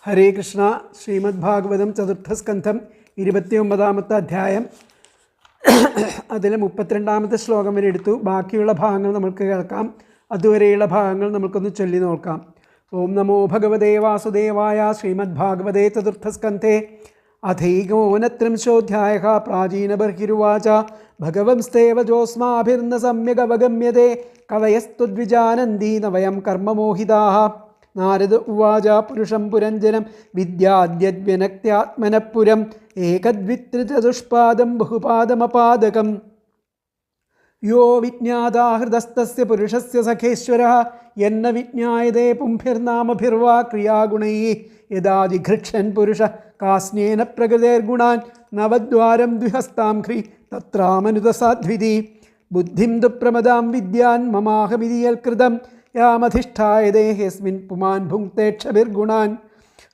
ഹരേ കൃഷ്ണ. ശ്രീമദ് ഭാഗവതം ചതുർത്ഥസ്കന്ധം 29-ാമത്തെ അധ്യായം. അതിൽ 32-ാമത്തെ ശ്ലോകം വരെ എടുത്തു. ബാക്കിയുള്ള ഭാഗങ്ങൾ നമുക്ക് കേൾക്കാം. അതുവരെയുള്ള ഭാഗങ്ങൾ നമുക്കൊന്ന് ചൊല്ലി നോക്കാം. ഓം നമോ ഭഗവതേ വാസുദേവായ. ശ്രീമദ് ഭാഗവതേ ചതുർത്ഥസ്കന്ധേ അഥൈകോനത്രിംശോऽധ്യായः. പ്രാചീനബർഹിരുവാച ഭഗവംസ്തേവ ജോസ്മാഭിർന സമ്യഗവഗമ്യതേ കവയസ്ത്വദ്വിജാനന്തി ന വയം കർമ്മമോഹിതാः. നാരദ ഉവാച പുരുഷം പുരഞ്ജനം വിദ്യാദ്യദ്വ്യനക്ത്യാത്മനഃപുരം ഏകദ്വിത്രിചതുഷ്പാദം ബഹുപാദമപാദകം യോ വിജ്ഞാതാഹൃദസ്തസ്യ പുരുഷസ്യ സഖേശ്വരഃ യന്ന വിജ്ഞായതേ പുംഭിർനാമഭിർവാ ക്രിയാഗുണൈഃ യദാ ജിഘൃക്ഷൻ പുരുഷഃ കാസ്നേന പ്രകൃതേർഗുണാൻ നവദ്വാരം ദ്വിഹസ്താം ഘ്രി തത്രാമനുതസാധ്വിതി ബുദ്ധിം ദുപ്രമദാം വിദ്യാൻ മമാഹമിതി യൽകൃതം യാമധിഷ്ഠായതേ യസ്മിൻ പുമാൻ ഭുങ്ക്തേക്ഷഭിർഗുണാൻ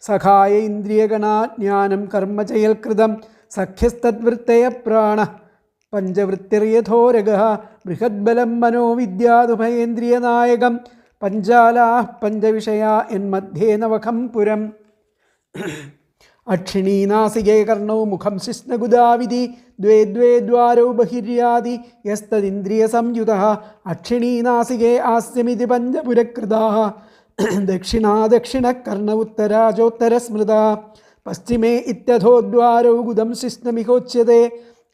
സഖായ ഇന്ദ്രിയഗണാജ്ഞാനം കർമ്മ ചയൽകൃതം സഖ്യസ്തദ്വൃത്തയ പ്രാണ പഞ്ചവൃത്തിർയഥോരഗഃ ബൃഹദ്ബലം മനോവിദ്യാതുഭയേന്ദ്രിയനായകം പഞ്ചാലാഃ പഞ്ചവിഷയാ യന്മധ്യേ നവഖം പുരം അക്ഷിണീനാസികേ കർണൗ മുഖം ശിശ്നഗുദാവിധി ദ്വേ ദ്വേ ദ്വാരൗ ബഹിര്യാദി യസ്തദിന്ദ്രിയസംയുതഃ അക്ഷിണീനാസികേ ആസ്യമിതി പഞ്ചപുരകൃതാഃ ദക്ഷിണാ ദക്ഷിണകർണ ഉത്തരാചോത്തരസ്മൃതാ പശ്ചിമേ ഇത്യഥോ ദ്വാരൗ ഗുദം ശിശ്നമിഹോച്യത്തെ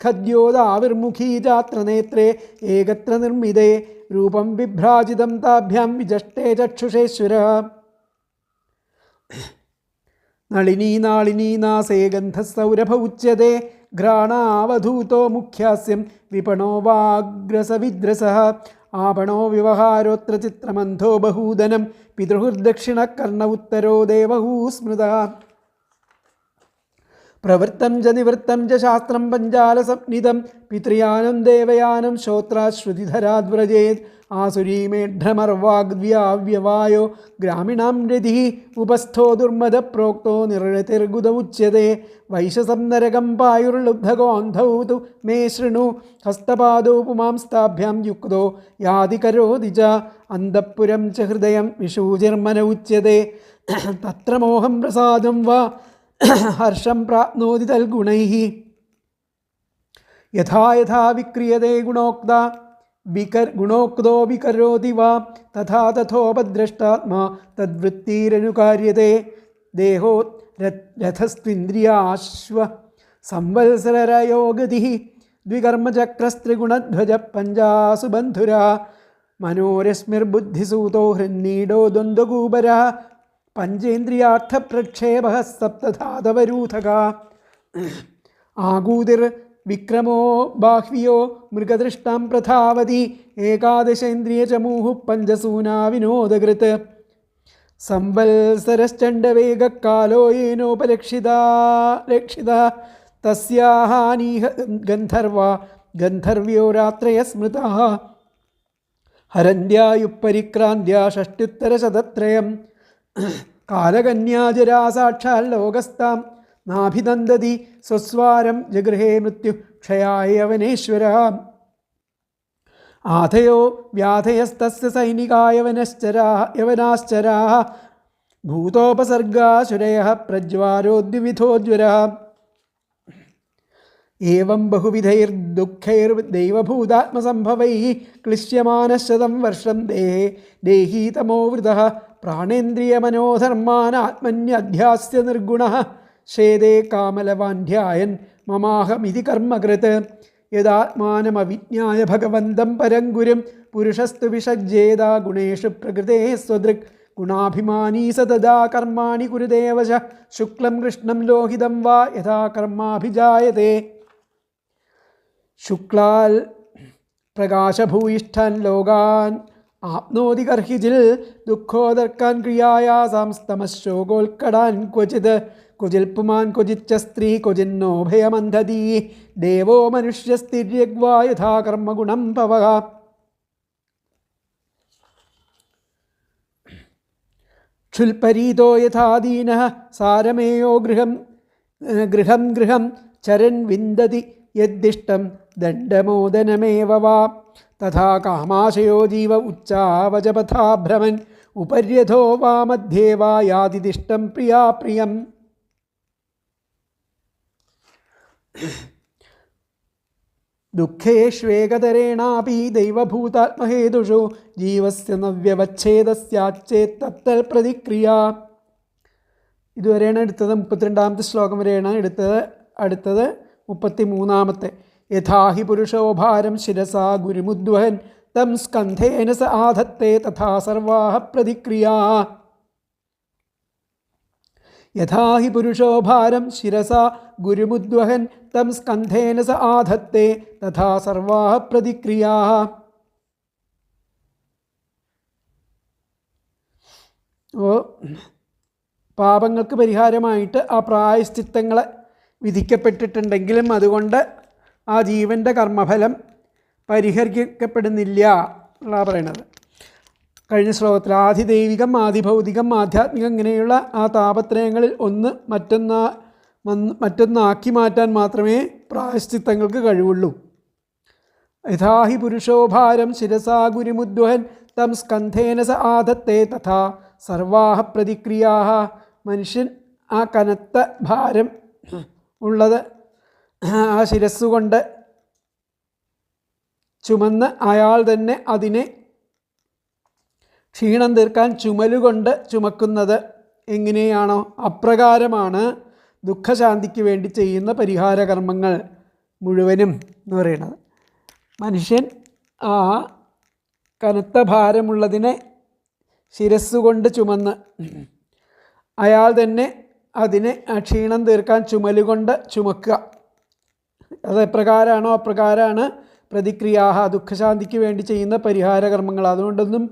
ഖദ്യോദാവിർമുഖീ ചാത്ര നേത്രേ ഏകത്ര നിർമ്മിതേ രൂപം വിഭ്രാജിതം താഭ്യാം വിജഷ്ടേ ചക്ഷുഷേശ്വരഃ നളിനീ നാളിനീ നാസേ ഗന്ധസൗരഭ ഉച്യത്തെ ഘ്രാണാവധൂതോ മുഖ്യാസ്യം വിപണോ വാഗ്രസവിദ്രസഃ ആപണോ വ്യവഹാരോത്ര ചിത്രമന്ധോ ബഹൂദനം പിതൃഹുർദക്ഷിണകർണ ഉത്തരോ ദേവഹൂ സ്മൃതഃ പ്രവൃത്തം ച നിവൃത്തം ച ശാസ്ത്രം പഞ്ചാലസംനിധം പിതൃയാനം ദേവയാനം ശ്രോത്രാശ്രുതിധരാദ്വ്രജേത് ആസുരീമേഢ്രമർവാഗ്വ്യാവ്യവായോ ഗ്രാമിണാം രതി ഉപസ്ഥോ ദുർമദ പ്രോക്തോ നിറതിർഗുദ ഉച്യത്തെ വൈശസം നരകം പായുർലുബ്ധഗോന്ധൗ തു മേ ശൃണു ഹസ്തപാദോ പുമാംസ്താഭ്യാം യുക്തോ യാതി കരോതി ച അന്തഃപുരം ച ഹൃദയം വിഷൂചിർമന ഉച്യത്തെ തത്ര മോഹം പ്രസാദം വാ ഹർഷം പ്രാപ്നോതി തൽഗുണൈഃ യഥാ യഥാ വിക്രിയതേ ഗുണോക്തോ വികരോതി വാ തഥാ തഥോപദ്രഷ്ടാത്മാ തദ്വൃത്തിരനുകാര്യത്തെ ദേഹോ രഥസ്ത്വിന്ദ്രിയാശ്വ സംവത്സരയോഗതിഃ ദ്വികർമ്മചക്രസ്ത്രിഗുണധ്വജ പഞ്ചാസു ബന്ധുരാ മനോരശ്മിർബുദ്ധിസൂതോ ഹൃന്നീഡോ ദ്വന്ദ്വകൂപരഃ പഞ്ചേന്ദ്രിയാർത്ഥപ്രക്ഷേപഃ സപ്തധാതവരൂഥക ആകൂതിർ വിക്രമോ ബാഹ്വ്യോ മൃഗദൃഷ്ടാം പ്രധാവതി ഏകാദശേന്ദ്രിയചമൂഃ പഞ്ചസൂനാ വിനോദകൃത് സംവത്സരശ്ചണ്ഡവേഗക്കാലോ യേനോപലക്ഷിതാ തസ്യാഹാനീഹ ഗന്ധർവ്യോ രാത്രയ സ്മൃതാഃ ഹരന്ത്യായുപരിക്രാന്ത്യാ ഷഷ്ട്യുത്തരശതത്രയം കാലകന്യാജരാ സാക്ഷാൽ ലോകസ്താം നാഭിനന്ദതി സ്വസ്വാരം ജഗൃഹേ മൃത്യു ക്ഷയായ യവനേശ്വരഃ ആധയോ വ്യാധയസ്തസ്യ സൈനികായവനാശ്ചരാः ഭൂതോപസർഗാശുരയഃ പ്രജ്വാരോദ്വിവിധോജ്വരः ഏവം ബഹുവിധൈർദുഃഖൈർദൈവഭൂതാത്മസംഭവൈः ക്ലിശ്യമാനഃ വർഷം ദേഹീ തമോവൃതഃ പ്രാണേന്ദ്രിയമനോധർമാനാത്മന്യധ്യാസ്യ നിർഗുണഃ ശേദേ കാമലവാന്ധ്യായൻ മമാഹമിതി കർമ്മകൃത് യദാത്മാനമവിജ്ഞായ ഭഗവന്തം പരംഗുരും പുരുഷസ്തു വിഷജ്ജേതാ ഗുണേഷു പ്രകൃതേ സ്വദൃക് ഗുണാഭിമാനീ സതദാ കർമാണി കുരുദേവശ ശുക്ലം കൃഷ്ണം ലോഹിതം വാ യഥാ കർമാഭിജായതേ ശുക്ലാൽ പ്രകാശഭൂയിഷ്ഠൻ ലോകാൻ ആപ്നോതി കർഹിജിൽ ദുഃഖോദർക്കാൻ ക്രിയായാസാം സ്തമശോകോൽക്കടാൻ ക്വചിൽ പുമാൻ ക്വചിച്ച സ്ത്രീ ക്വചിന്നോ ഭയമന്ധതീ ദേവോ മനുഷ്യസ്ഥിര്യഗ്വാ യഥാ കർമ്മഗുണം പവഃ ക്ഷുൽപരീതോ യഥാ ദീനഃ സാരമേയോ ഗൃഹം ചരൻ വിന്ദതി യദ്ദിഷ്ടം ദണ്ഡമോദനമേവ വാ തഥാ കാമാശയോ ജീവ ഉച്ചാവചപഥാ ഭ്രമൻ ഉപര്യഥോ വാ മധ്യേ വാ യാതിദിഷ്ടം പ്രിയാ പ്രിയം. ദുഃഖേഷ്വേകതരേണാപി ദൈവഭൂതാത്മഹേതുഷു ജീവസ്യ നവ്യവച്ഛേദസ്യാച്ചേത്തൽ പ്രതിക്രിയ. ഇതുവരെയാണ് എടുത്തത്. 32ാമത്തെ ശ്ലോകം വരെയാണ് എടുത്തത്. അടുത്തത് 33ാമത്തെ. യഥാഹി പുരുഷോ ഭാരം ശിരസാ ഗുരുമുദ്വഹൻ തം സ്കന്ധേന സ ആധത്തെ തഥാ സർവാഹ പ്രതിക്രിയാ. യഥാഹി പുരുഷോ ഭാരം ശിരസാ ഗുരുമുദ്വഹൻ തം സ്കന്ധേന സ ആധത്തെ തഥാ സർവാഹ പ്രതിക്രിയാ. പാപങ്ങൾക്ക് പരിഹാരമായിട്ട് ആ പ്രായശ്ചിത്തങ്ങൾ വിധിക്കപ്പെട്ടിട്ടുണ്ടെങ്കിലും അതുകൊണ്ട് ആ ജീവൻ്റെ കർമ്മഫലം പരിഹരിക്കപ്പെടുന്നില്ല എന്നാണ് പറയണത്. കഴിഞ്ഞ ശ്ലോകത്തിൽ ആധിദൈവികം ആധിഭൗതികം ആധ്യാത്മികം ഇങ്ങനെയുള്ള ആ താപത്രയങ്ങളിൽ ഒന്ന് മറ്റൊന്നാക്കി മാറ്റാൻ മാത്രമേ പ്രായശ്ചിത്തങ്ങൾക്ക് കഴിവുള്ളൂ. യഥാഹി പുരുഷോ ഭാരം ശിരസാ ഗുരുമുദ്വഹൻ തം സ്കന്ധേന സ ആധത്തെ തഥാ സർവാഹ പ്രതിക്രിയാ. മനുഷ്യൻ ആ കനത്ത ഭാരം ഉള്ളത് ആ ശിരസ്സുകൊണ്ട് ചുമന്ന് അയാൾ തന്നെ അതിനെ ക്ഷീണം തീർക്കാൻ ചുമലുകൊണ്ട് ചുമക്കുന്നത് എങ്ങനെയാണോ അപ്രകാരമാണ് ദുഃഖശാന്തിക്ക് വേണ്ടി ചെയ്യുന്ന പരിഹാരകർമ്മങ്ങൾ മുഴുവനും എന്ന് പറയുന്നത്. മനുഷ്യൻ ആ കനത്ത ഭാരമുള്ളതിനെ ശിരസ്സുകൊണ്ട് ചുമന്ന് അയാൾ തന്നെ അതിനെ ക്ഷീണം തീർക്കാൻ ചുമലുകൊണ്ട് ചുമക്കുക. അത് എപ്രകാരമാണോ അപ്രകാരമാണ് പ്രതിക്രിയാഹ ദുഃഖശാന്തിക്ക് വേണ്ടി ചെയ്യുന്ന പരിഹാരകർമ്മങ്ങൾ. അതുകൊണ്ടൊന്നും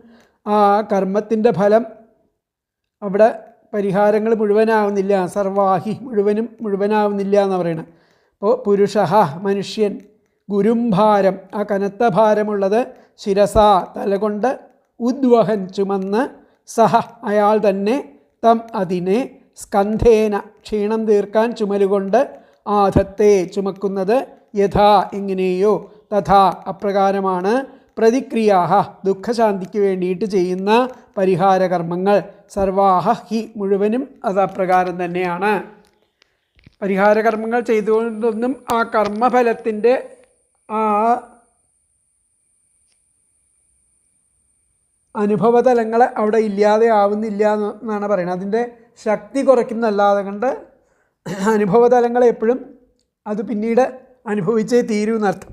ആ കർമ്മത്തിൻ്റെ ഫലം അവിടെ പരിഹാരങ്ങൾ മുഴുവനാവുന്നില്ല. സർവാഹി മുഴുവനാവുന്നില്ല എന്ന് പറയുന്നത്. അപ്പോൾ പുരുഷ മനുഷ്യൻ ഗുരുംഭാരം ആ കനത്ത ഭാരമുള്ളത് ശിരസ തലകൊണ്ട് ഉദ്വഹൻ ചുമന്ന് സഹ അയാൾ തന്നെ തം അതിനെ സ്കന്ധേന ക്ഷീണം തീർക്കാൻ ചുമലുകൊണ്ട് ആധത്തെ ചുമക്കുന്നത് യഥാ എങ്ങനെയോ തഥാ അപ്രകാരമാണ് പ്രതിക്രിയാഹ ദുഃഖശാന്തിക്ക് വേണ്ടിയിട്ട് ചെയ്യുന്ന പരിഹാരകർമ്മങ്ങൾ. സർവാഹ ഹി മുഴുവനും അത് അപ്രകാരം തന്നെയാണ്. പരിഹാരകർമ്മങ്ങൾ ചെയ്തുകൊണ്ടൊന്നും ആ കർമ്മഫലത്തിൻ്റെ ആ അനുഭവതലങ്ങൾ അവിടെ ഇല്ലാതെ ആവുന്നില്ല എന്നാണ് പറയുന്നത്. അതിൻ്റെ ശക്തി കുറയ്ക്കുന്നല്ലാതെ കൊണ്ട് അനുഭവതലങ്ങൾ എപ്പോഴും അത് പിന്നീട് അനുഭവിച്ചേ തീരൂ എന്നർത്ഥം.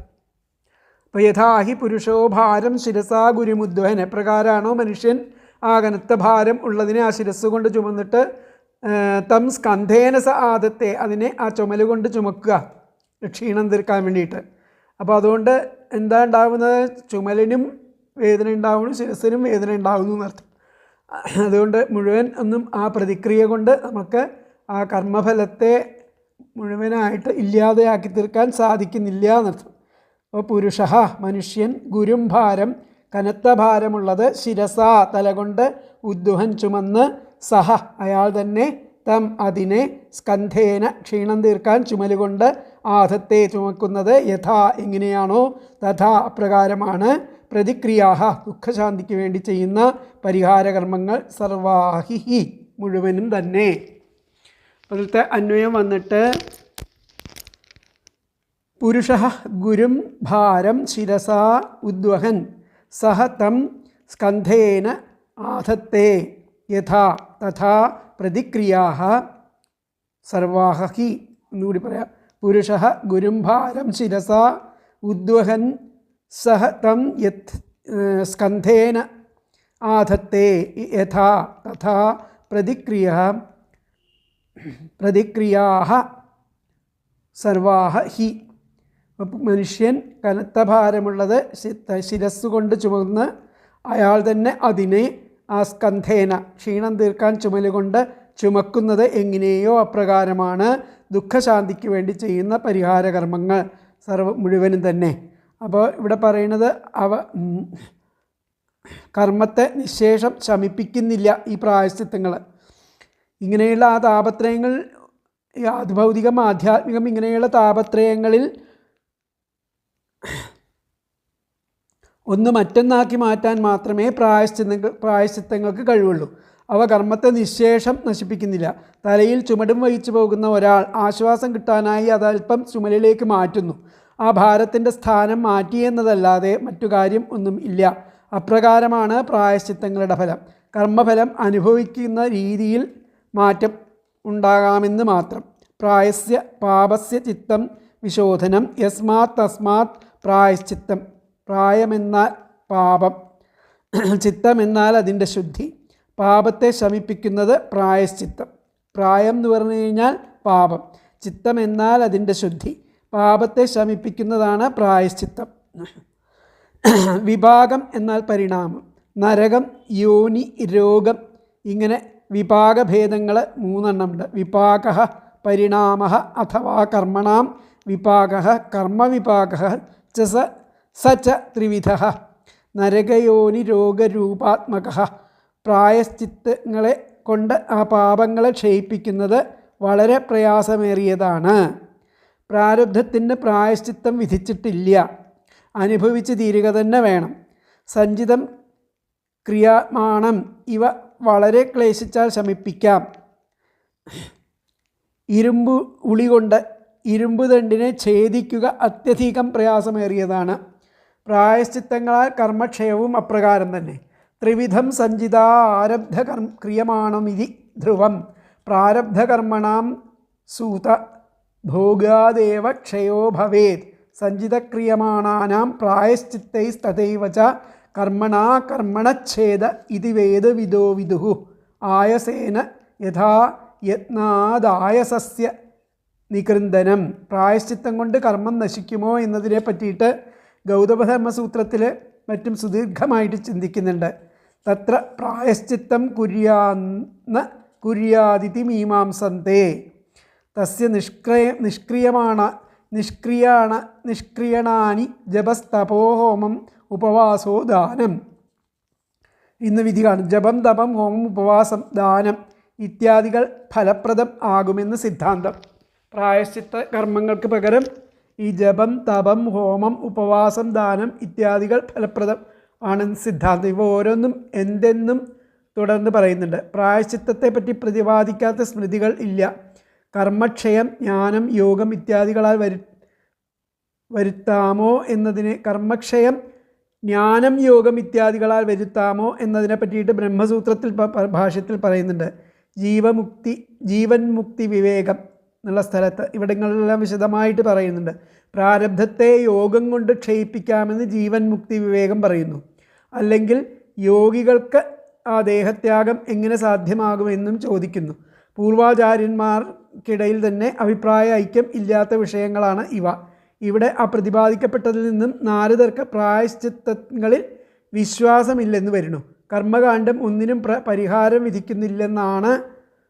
അപ്പോൾ യഥാഹി പുരുഷോ ഭാരം ശിരസാ ഗുരുമുദ്വഹൻ എപ്രകാരമാണോ മനുഷ്യൻ ആ കനത്ത ഭാരം ഉള്ളതിനെ ആ ശിരസ് കൊണ്ട് ചുമന്നിട്ട് തം സ്കന്ധേന സ ആദത്തെ അതിനെ ആ ചുമല് കൊണ്ട് ചുമക്കുക ക്ഷീണം തീർക്കാൻ വേണ്ടിയിട്ട്. അപ്പോൾ അതുകൊണ്ട് എന്താ ഉണ്ടാകുന്നത്? ചുമലിനും വേദന ഉണ്ടാവുന്നു, ശിരസിനും വേദന ഉണ്ടാകുന്നു എന്നർത്ഥം. അതുകൊണ്ട് മുഴുവൻ ഒന്നും ആ പ്രതിക്രിയ കൊണ്ട് നമുക്ക് ആ കർമ്മഫലത്തെ മുഴുവനായിട്ട് ഇല്ലാതെയാക്കി തീർക്കാൻ സാധിക്കുന്നില്ല എന്നർത്ഥം. അപ്പോൾ പുരുഷ മനുഷ്യൻ ഗുരും ഭാരം കനത്ത ഭാരമുള്ളത് ശിരസ തലകൊണ്ട് ഉദ്വഹൻ ചുമന്ന് സഹ അയാൾ തന്നെ തം അതിനെ സ്കന്ധേന ക്ഷീണം തീർക്കാൻ ചുമലുകൊണ്ട് ആധത്തെ ചുമക്കുന്നത് യഥാ എങ്ങനെയാണോ തഥാ അപ്രകാരമാണ് പ്രതിക്രിയാഹ ദുഃഖശാന്തിക്ക് വേണ്ടി ചെയ്യുന്ന പരിഹാരകർമ്മങ്ങൾ സർവാഹി മുഴുവനും തന്നെ. അതിലത്തെ അന്വയം വന്നിട്ട് പുരുഷ ഗുരും ഭാരം ശിരസാ ഉദ്വഹൻ സഹ തം സ്കന്ധേന ആധത്തെ യഥാ തഥാ പ്രതിക്രിയാഹ സർവാഹി. എന്നുകൂടി പറയാം. പുരുഷ ഗുരും ഭാരം ശിരസാ ഉദ്വഹൻ സഹ തം സ്കന്ധേന ആധത്തെ യഥാ തഥാ പ്രതിക്രിയാഹ സർവാഹ ഹി. മനുഷ്യൻ കനത്ത ഭാരമുള്ളത് ശിരസ്സുകൊണ്ട് ചുമന്ന് അയാൾ തന്നെ അതിനെ ആ സ്കന്ധേന ക്ഷീണം തീർക്കാൻ ചുമലുകൊണ്ട് ചുമക്കുന്നത് എങ്ങനെയോ അപ്രകാരമാണ് ദുഃഖശാന്തിക്ക് വേണ്ടി ചെയ്യുന്ന പരിഹാരകർമ്മങ്ങൾ മുഴുവനും തന്നെ. അപ്പോൾ ഇവിടെ പറയുന്നത് കർമ്മത്തെ നിശേഷം ശമിപ്പിക്കുന്നില്ല ഈ പ്രായശ്ചിത്തങ്ങൾ. ഇങ്ങനെയുള്ള ആ താപത്രയങ്ങൾ ആധിഭൗതികം ആധ്യാത്മികം ഇങ്ങനെയുള്ള താപത്രയങ്ങളിൽ ഒന്ന് മറ്റൊന്നാക്കി മാറ്റാൻ മാത്രമേ പ്രായശ്ചിത്തങ്ങൾക്ക് കഴിവുള്ളൂ. അവ കർമ്മത്തെ നിശ്ശേഷം നശിപ്പിക്കുന്നില്ല. തലയിൽ ചുമടും വഹിച്ചു പോകുന്ന ഒരാൾ ആശ്വാസം കിട്ടാനായി അതല്പം ചുമലിലേക്ക് മാറ്റുന്നു. ആ ഭാരത്തിൻ്റെ സ്ഥാനം മാറ്റിയെന്നതല്ലാതെ മറ്റു കാര്യം ഒന്നും ഇല്ല. അപ്രകാരമാണ് പ്രായശ്ചിത്തങ്ങളുടെ ഫലം. കർമ്മഫലം അനുഭവിക്കുന്ന രീതിയിൽ മാറ്റം ഉണ്ടാകാമെന്ന് മാത്രം. പ്രായസ്യ പാപസ്യ ചിത്തം വിശോധനം യസ്മാത് തസ്മാത് പ്രായശ്ചിത്തം. പ്രായമെന്നാൽ പാപം, ചിത്തമെന്നാൽ അതിൻ്റെ ശുദ്ധി. പാപത്തെ ശമിപ്പിക്കുന്നത് പ്രായശ്ചിത്തം. പ്രായം എന്ന് പറഞ്ഞു കഴിഞ്ഞാൽ പാപം, ചിത്തം എന്നാൽ അതിൻ്റെ ശുദ്ധി. പാപത്തെ ശമിപ്പിക്കുന്നതാണ് പ്രായശ്ചിത്തം. വിഭാഗം എന്നാൽ പരിണാമം. നരകം, യോനി, രോഗം, ഇങ്ങനെ വിഭാഗഭേദങ്ങൾ 3 ഉണ്ട്. വിപാക, പരിണാമ അഥവാ കർമ്മണാം വിപാക, കർമ്മവിപാക സ ച ത്രിവിധ. നരകയോനി രോഗരൂപാത്മക. പ്രായശ്ചിത്തങ്ങളെ കൊണ്ട് ആ പാപങ്ങളെ ക്ഷയിപ്പിക്കുന്നത് വളരെ പ്രയാസമേറിയതാണ്. പ്രാരബ്ധത്തിന് പ്രായശ്ചിത്തം വിധിച്ചിട്ടില്ല, അനുഭവിച്ച് തീരുക തന്നെ വേണം. സഞ്ചിതം, ക്രിയമാണം ഇവ വളരെ ക്ലേശിച്ചാൽ ശമിപ്പിക്കാം. ഇരുമ്പ് ഉളി കൊണ്ട് ഇരുമ്പ് ദണ്ഡിനെ ഛേദിക്കുക അത്യധികം പ്രയാസമേറിയതാണ്. പ്രായശ്ചിത്തങ്ങളാൽ കർമ്മക്ഷയവും അപ്രകാരം തന്നെ. ത്രിവിധം സഞ്ചിത ആരബ്ധ ക്രിയമാണമിതി ധ്രുവം. പ്രാരബ്ധകർമ്മണാം സൂത ഭോഗാദേവ ക്ഷയോ ഭവേത്. സഞ്ചിതക്രിയമാണാനാം പ്രായശ്ചിത്തൈസ്തഥൈവ ച കർമ്മണാ കർമ്മണച്ഛേദ ഇതി വേദവിദോ വിദുഃ. ആയസേന യഥാ യത്നാദായസസ്യ നികൃന്ദനം. പ്രായശ്ചിത്തം കൊണ്ട് കർമ്മം നശിക്കുമോ എന്നതിനെ പറ്റിയിട്ട് ഗൗതമധർമ്മസൂത്രത്തിൽ മറ്റും സുദീർഘമായിട്ട് ചിന്തിക്കുന്നുണ്ട്. തത്ര പ്രായശ്ചിത്തം കുര്യാദിതി മീമാംസന്തേ. തസ്യ നിഷ്ക്രിയണാനി ജപസ്തപോ ഹോമം ഉപവാസോ ദാനം. ഇന്ന് വിധി കാണും. ജപം, തപം, ഹോമം, ഉപവാസം, ദാനം ഇത്യാദികൾ ഫലപ്രദം ആകുമെന്ന് സിദ്ധാന്തം. പ്രായശ്ചിത്ത കർമ്മങ്ങൾക്ക് പകരം ഈ ജപം, തപം, ഹോമം, ഉപവാസം, ദാനം ഇത്യാദികൾ ഫലപ്രദം ആണെന്ന് സിദ്ധാന്തം. ഇവ ഓരോന്നും എന്തെന്നും തുടർന്ന് പറയുന്നുണ്ട്. പ്രായശ്ചിത്തത്തെ പറ്റി പ്രതിപാദിക്കാത്ത സ്മൃതികൾ ഇല്ല. കർമ്മക്ഷയം, ജ്ഞാനം, യോഗം ഇത്യാദികളാൽ വരുത്താമോ എന്നതിന് കർമ്മക്ഷയം, ജ്ഞാനം, യോഗം ഇത്യാദികളാൽ വരുത്താമോ എന്നതിനെ പറ്റിയിട്ട് ബ്രഹ്മസൂത്രത്തിൽ ഭാഷ്യത്തിൽ പറയുന്നുണ്ട്. ജീവൻ മുക്തി വിവേകം എന്നുള്ള സ്ഥലത്ത് ഇവിടങ്ങളിലെല്ലാം വിശദമായിട്ട് പറയുന്നുണ്ട്. പ്രാരബ്ധത്തെ യോഗം കൊണ്ട് ക്ഷയിപ്പിക്കാമെന്ന് ജീവൻ മുക്തി വിവേകം പറയുന്നു. അല്ലെങ്കിൽ യോഗികൾക്ക് ആ ദേഹത്യാഗം എങ്ങനെ സാധ്യമാകുമെന്നും ചോദിക്കുന്നു. പൂർവാചാര്യന്മാർക്കിടയിൽ തന്നെ അഭിപ്രായ ഐക്യം ഇല്ലാത്ത വിഷയങ്ങളാണ് ഇവ. ഇവിടെ ആ പ്രതിപാദിക്കപ്പെട്ടതിൽ നിന്നും നാരദർക്ക് പ്രായശ്ചിത്തങ്ങളിൽ വിശ്വാസമില്ലെന്ന് വരുന്നു. കർമ്മകാണ്ഡം ഒന്നിനും പരിഹാരം വിധിക്കുന്നില്ലെന്നാണ്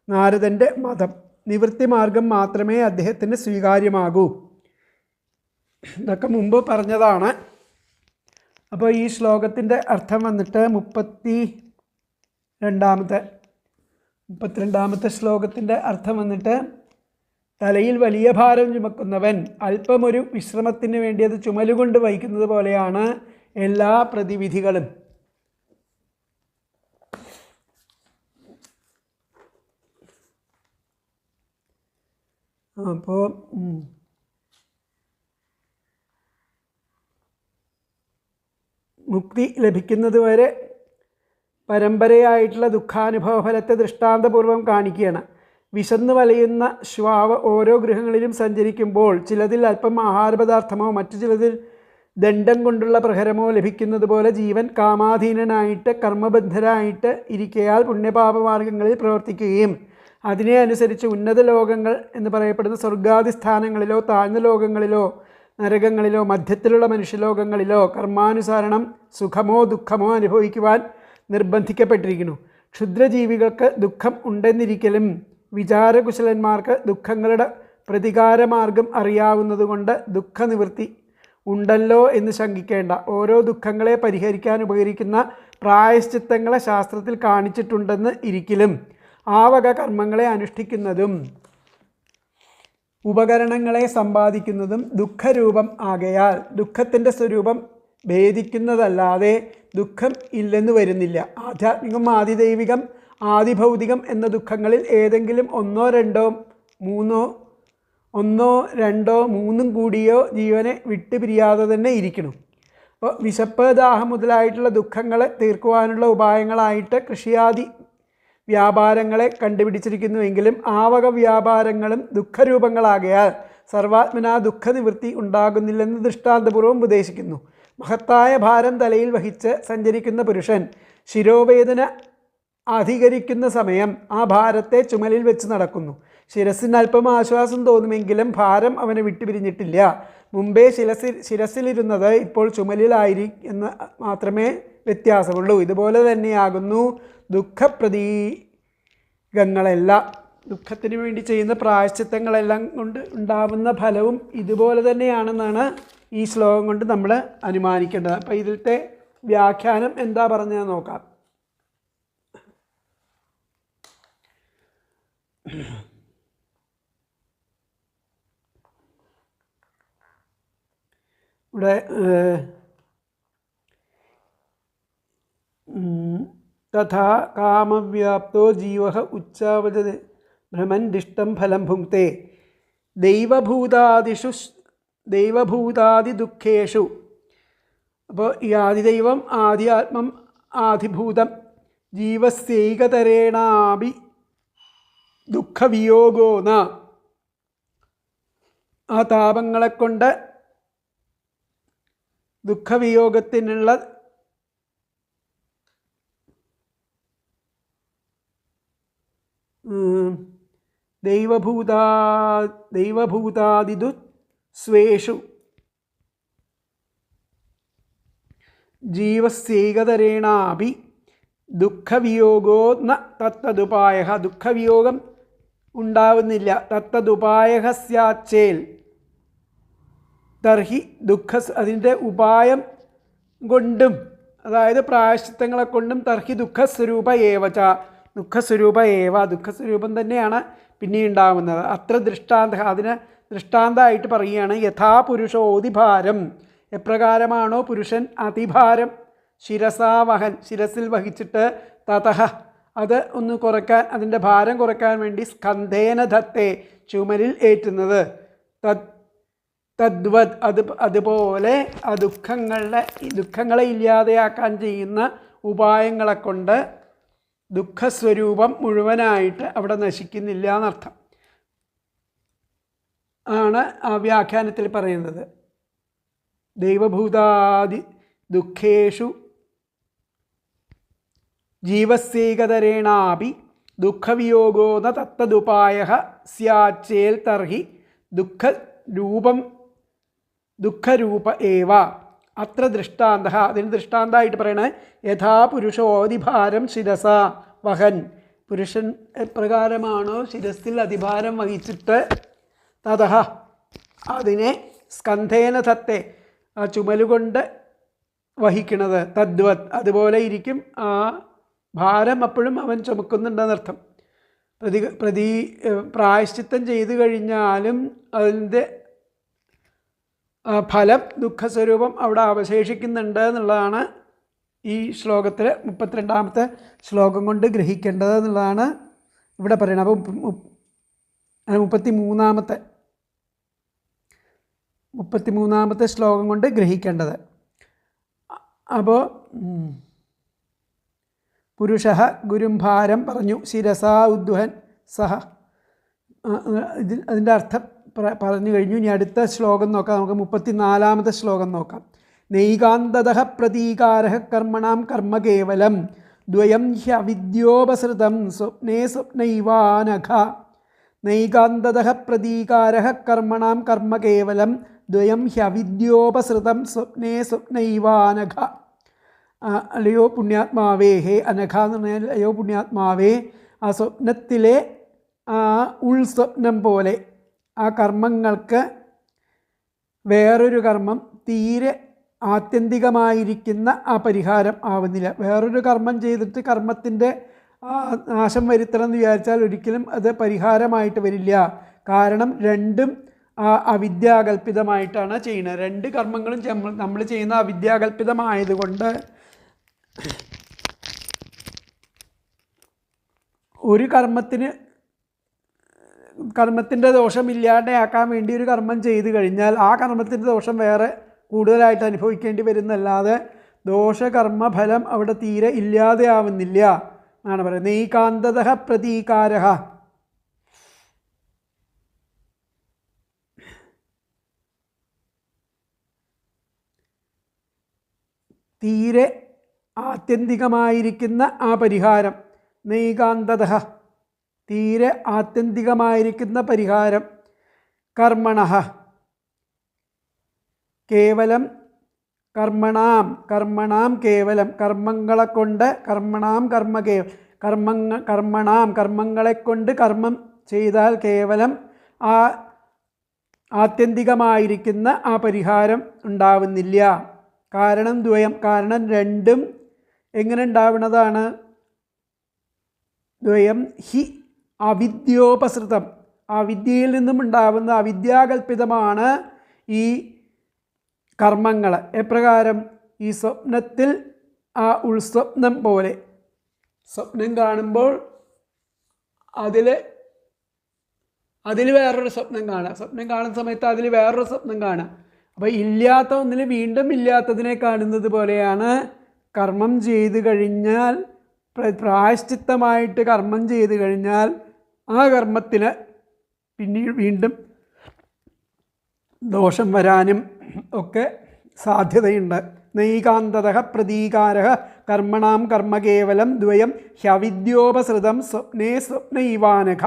നാരദൻ്റെ മതം. നിവൃത്തിമാർഗം മാത്രമേ അദ്ദേഹത്തിന് സ്വീകാര്യമാകൂ. ഇതൊക്കെ മുമ്പ് പറഞ്ഞതാണ്. അപ്പോൾ ഈ ശ്ലോകത്തിൻ്റെ അർത്ഥം വന്നിട്ട് 32ാമത്തെ ശ്ലോകത്തിൻ്റെ അർത്ഥം വന്നിട്ട്, തലയിൽ വലിയ ഭാരം ചുമക്കുന്നവൻ അല്പമൊരു വിശ്രമത്തിന് വേണ്ടി അത് ചുമലുകൊണ്ട് വഹിക്കുന്നത് പോലെയാണ് എല്ലാ പ്രതിവിധികളും. അപ്പോൾ മുക്തി ലഭിക്കുന്നതുവരെ പരമ്പരയായിട്ടുള്ള ദുഃഖാനുഭവ ഫലത്തെ ദൃഷ്ടാന്തപൂർവം കാണിക്കുകയാണ്. വിശന്ന് വലയുന്ന ശ്വാവ് ഓരോ ഗൃഹങ്ങളിലും സഞ്ചരിക്കുമ്പോൾ ചിലതിൽ അല്പം ആഹാരപദാർത്ഥമോ മറ്റു ചിലതിൽ ദണ്ഡം കൊണ്ടുള്ള പ്രഹരമോ ലഭിക്കുന്നത് പോലെ ജീവൻ കാമാധീനനായിട്ട് കർമ്മബദ്ധരായിട്ട് ഇരിക്കയാൽ പുണ്യപാപമാർഗങ്ങളിൽ പ്രവർത്തിക്കുകയും അതിനെ അനുസരിച്ച് ഉന്നത ലോകങ്ങൾ എന്ന് പറയപ്പെടുന്ന സ്വർഗാധിസ്ഥാനങ്ങളിലോ താഴ്ന്ന ലോകങ്ങളിലോ നരകങ്ങളിലോ മധ്യത്തിലുള്ള മനുഷ്യലോകങ്ങളിലോ കർമാനുസരണം സുഖമോ ദുഃഖമോ അനുഭവിക്കുവാൻ നിർബന്ധിക്കപ്പെട്ടിരിക്കുന്നു. ക്ഷുദ്രജീവികൾക്ക് ദുഃഖം ഉണ്ടെന്നിരിക്കലും വിചാരകുശലന്മാർക്ക് ദുഃഖങ്ങളുടെ പ്രതികാരമാർഗം അറിയാവുന്നതുകൊണ്ട് ദുഃഖനിവൃത്തി ഉണ്ടല്ലോ എന്ന് ശങ്കിക്കേണ്ട. ഓരോ ദുഃഖങ്ങളെ പരിഹരിക്കാൻ ഉപകരിക്കുന്ന പ്രായശ്ചിത്തങ്ങളെ ശാസ്ത്രത്തിൽ കാണിച്ചിട്ടുണ്ടെന്ന് ഇരിക്കലും ആ വക കർമ്മങ്ങളെ അനുഷ്ഠിക്കുന്നതും ഉപകരണങ്ങളെ സമ്പാദിക്കുന്നതും ദുഃഖരൂപം ആകയാൽ ദുഃഖത്തിൻ്റെ സ്വരൂപം ഭേദിക്കുന്നതല്ലാതെ ദുഃഖം ഇല്ലെന്ന് വരുന്നില്ല. ആധ്യാത്മികം, ആദിദൈവികം, ആദിഭൗതികം എന്ന ദുഃഖങ്ങളിൽ ഏതെങ്കിലും ഒന്നോ രണ്ടോ മൂന്നും കൂടിയോ ജീവനെ വിട്ടുപിരിയാതെ തന്നെ ഇരിക്കണം. അപ്പോൾ വിശപ്പ്, ദാഹം മുതലായിട്ടുള്ള ദുഃഖങ്ങളെ തീർക്കുവാനുള്ള ഉപായങ്ങളായിട്ട് കൃഷിയാദി വ്യാപാരങ്ങളെ കണ്ടുപിടിച്ചിരിക്കുന്നുവെങ്കിലും ആവക വ്യാപാരങ്ങളും ദുഃഖരൂപങ്ങളാകയാൽ സർവാത്മനാ ദുഃഖനിവൃത്തി ഉണ്ടാകുന്നില്ലെന്ന് ദൃഷ്ടാന്തപൂർവ്വം ഉപദേശിക്കുന്നു. മഹത്തായ ഭാരം തലയിൽ വഹിച്ച് സഞ്ചരിക്കുന്ന പുരുഷൻ ശിരോവേദന അധികരിക്കുന്ന സമയം ആ ഭാരത്തെ ചുമലിൽ വെച്ച് നടക്കുന്നു. ശിരസിന് അല്പം ആശ്വാസം തോന്നുമെങ്കിലും ഭാരം അവനെ വിട്ടുപിരിഞ്ഞിട്ടില്ല. മുമ്പേ ശിരസിലിരുന്നത് ഇപ്പോൾ ചുമലിലായി എന്ന് മാത്രമേ വ്യത്യാസമുള്ളൂ. ഇതുപോലെ തന്നെയാകുന്നു ദുഃഖപ്രതീകങ്ങളെല്ലാം. ദുഃഖത്തിന് വേണ്ടി ചെയ്യുന്ന പ്രായശ്ചിത്തങ്ങളെല്ലാം കൊണ്ട് ഉണ്ടാവുന്ന ഫലവും ഇതുപോലെ തന്നെയാണെന്നാണ് ഈ ശ്ലോകം കൊണ്ട് നമ്മൾ അനുമാനിക്കേണ്ടത്. അപ്പോൾ ഇതിലത്തെ വ്യാഖ്യാനം എന്താ പറഞ്ഞത് നോക്കാം. ഇവിടെ തഥാ കാമവ്യാപ്തോ ജീവഃ ഉച്ചാവചത് ഭ്രമൻ ദിഷ്ടം ഫലം ഭുങ്ക്തേ ദൈവഭൂതാദിദുഃഖേഷു. അപ്പോൾ ഈ ആദിദൈവം, ആദിആത്മം, ആദിഭൂതം ജീവസ്യൈകതരേണാപി ദുഃഖവിയോഗോന. ആ താപങ്ങളെക്കൊണ്ട് ദുഃഖവിയോഗത്തിനുള്ള ദൈവഭൂതാദിദു സ്വേഷു ജീവസ്യൈകതരേണാപി ദുഃഖവിയോഗോ ന തത്തദുപായ. ദുഃഖവിയോഗം ഉണ്ടാവുന്നില്ല. തത്തദുപായ സ്യാച്ചേൽ തർഹി അതിൻ്റെ ഉപായം കൊണ്ടും, അതായത് പ്രായശ്ചിത്തങ്ങളെ കൊണ്ടും, തർഹി ദുഃഖസ്വരൂപ ഏവച. ദുഃഖസ്വരൂപ ഏവ, ദുഃഖസ്വരൂപം തന്നെയാണ് പിന്നെ ഉണ്ടാകുന്നത്. അത്ര ദൃഷ്ടാന്ത, അതിന് ദൃഷ്ടാന്തമായിട്ട് പറയുകയാണ്. യഥാ പുരുഷോതിഭാരം, എപ്രകാരമാണോ പുരുഷൻ അതിഭാരം ശിരസാവഹൻ, ശിരസിൽ വഹിച്ചിട്ട് തതഹ അത് ഒന്ന് കുറയ്ക്കാൻ, അതിൻ്റെ ഭാരം കുറയ്ക്കാൻ വേണ്ടി സ്കന്ധേന ധത്തെ ചുമലിൽ ഏറ്റുന്നത്. തദ്വത് അതുപോലെ ആ ദുഃഖങ്ങളെ ഇല്ലാതെയാക്കാൻ ചെയ്യുന്ന ഉപായങ്ങളെ കൊണ്ട് ദുഃഖസ്വരൂപം മുഴുവനായിട്ട് അവിടെ നശിക്കുന്നില്ല എന്നർത്ഥം ആണ് ആ വ്യാഖ്യാനത്തിൽ പറയുന്നത്. ദൈവഭൂതാദി ദുഃഖേഷു ജീവസ്യൈകതരേണാപി ദുഃഖവിയോഗോ ന തത്തദുപായ സ്യാച്ചേൽ തർഹി ദുഃഖരൂപ ഏവ. അത്ര ദൃഷ്ടാന്ത, അതിന് ദൃഷ്ടാന്തമായിട്ട് പറയണത് യഥാ പുരുഷോതിഭാരം ശിരസ വഹൻ. പുരുഷൻ എപ്രകാരമാണോ ശിരസിൽ അതിഭാരം വഹിച്ചിട്ട് തതഹ അതിനെ സ്കന്ധേന ധത്തെ ആ ചുമലുകൊണ്ട് വഹിക്കുന്നത്. തദ്വത് അതുപോലെ ഇരിക്കും ആ ഭാരം അപ്പോഴും അവൻ ചുമക്കുന്നുണ്ടെന്നർത്ഥം. പ്രായശ്ചിത്തം ചെയ്തു കഴിഞ്ഞാലും അതിൻ്റെ ഫലം ദുഃഖസ്വരൂപം അവിടെ അവശേഷിക്കുന്നുണ്ട് എന്നുള്ളതാണ് ഈ ശ്ലോകത്തിൽ 32ാമത്തെ ശ്ലോകം കൊണ്ട് ഗ്രഹിക്കേണ്ടത് എന്നുള്ളതാണ് ഇവിടെ പറയുന്നത്. അപ്പോൾ 33ാമത്തെ ശ്ലോകം കൊണ്ട് ഗ്രഹിക്കേണ്ടത്. അപ്പോൾ പുരുഷ ഗുരുംഭാരം പറഞ്ഞു ശിരസാ ഉദ്വഹൻ സഹ. അതിൻ്റെ അർത്ഥം പറഞ്ഞു കഴിഞ്ഞു. ഇനി അടുത്ത ശ്ലോകം നോക്കാം. നമുക്ക് 34ാമത്തെ ശ്ലോകം നോക്കാം. നൈകാന്തതഃ പ്രതീകാരഃ കർമ്മണാം കർമ്മ കേവലം ദ്വയം ഹ്യവിദ്യോപസൃതം സ്വപ്നേ സ്വപ്നൈവാനഘ. നൈകാന്തതഃ പ്രതീകാരഃ കർമ്മണാം കർമ്മ കേവലം ദ്വയം ഹ്യവിദ്യോപസൃതം സ്വപ്നേ സ്വപ്നൈവാനഘ. അല്ലയോ പുണ്യാത്മാവേ, ഹേ അനഘ എന്ന് പറഞ്ഞാൽ അയ്യോ പുണ്യാത്മാവേ, ആ സ്വപ്നത്തിലെ ആ ഉൾസ്വപ്നം പോലെ ആ കർമ്മങ്ങൾക്ക് വേറൊരു കർമ്മം തീരെ ആത്യന്തികമായിരിക്കുന്ന ആ പരിഹാരം ആവുന്നില്ല. വേറൊരു കർമ്മം ചെയ്തിട്ട് കർമ്മത്തിൻ്റെ നാശം വരുത്തണം എന്ന് വിചാരിച്ചാൽ ഒരിക്കലും അത് പരിഹാരമായിട്ട് വരില്ല. കാരണം രണ്ടും അവിദ്യാകൽപിതമായിട്ടാണ് ചെയ്യുന്നത്. രണ്ട് കർമ്മങ്ങളും നമ്മൾ ചെയ്യുന്ന അവിദ്യാകൽപിതമായതുകൊണ്ട് ഒരു കർമ്മത്തിൻ്റെ ദോഷം ഇല്ലാണ്ടാക്കാൻ വേണ്ടി ഒരു കർമ്മം ചെയ്തു കഴിഞ്ഞാൽ ആ കർമ്മത്തിൻ്റെ ദോഷം വേറെ കൂടുതലായിട്ട് അനുഭവിക്കേണ്ടി വരുന്നല്ലാതെ ദോഷകർമ്മഫലം അവിടെ തീരെ ഇല്ലാതെ ആവുന്നില്ല എന്നാണ് പറയുന്നത്. നൈകാന്തതഃ പ്രതീകാരഃ. തീരെ ആത്യന്തികമായിരിക്കുന്ന ആ പരിഹാരം, നൈകാന്തതഃ തീരെ ആത്യന്തികമായിരിക്കുന്ന പരിഹാരം, കർമ്മണഃ കേവലം, കർമ്മണാം കേവലം, കർമ്മങ്ങളെ കൊണ്ട്, കർമ്മങ്ങളെ കൊണ്ട് കർമ്മം ചെയ്താൽ കേവലം ആ ആത്യന്തികമായിരിക്കുന്ന ആ പരിഹാരം ഉണ്ടാവുന്നില്ല. കാരണം ദ്വയം, കാരണം രണ്ടും എങ്ങനെ ഉണ്ടാവുന്നതാണ്? ദ്വയം ഹി അവിദ്യോപസൃതം, അവിദ്യയിൽ നിന്നും ഉണ്ടാവുന്ന അവിദ്യാകൽപിതമാണ് ഈ കർമ്മങ്ങൾ. എപ്രകാരം? ഈ സ്വപ്നത്തിൽ ആ ഉൾസ്വപ്നം പോലെ സ്വപ്നം കാണുമ്പോൾ അതിൽ വേറൊരു സ്വപ്നം കാണുക, സ്വപ്നം കാണുന്ന സമയത്ത് അതിൽ വേറൊരു സ്വപ്നം കാണുക. അപ്പോൾ ഇല്ലാത്ത ഒന്നിൽ വീണ്ടും ഇല്ലാത്തതിനെ കാണുന്നത് പോലെയാണ് കർമ്മം ചെയ്തു കഴിഞ്ഞാൽ, പ്രായശ്ചിത്തമായിട്ട് കർമ്മം ചെയ്തു കഴിഞ്ഞാൽ ആ കർമ്മത്തിന് പിന്നീട് വീണ്ടും ദോഷം വരാനും ഒക്കെ സാധ്യതയുണ്ട്. നൈകാന്തതഃ പ്രതീകാരഃ കർമ്മണാം കർമ്മ കേവലം ദ്വയം ഹ്യവിദ്യോപസൃതം സ്വപ്നേ സ്വപ്നൈവാനഘ.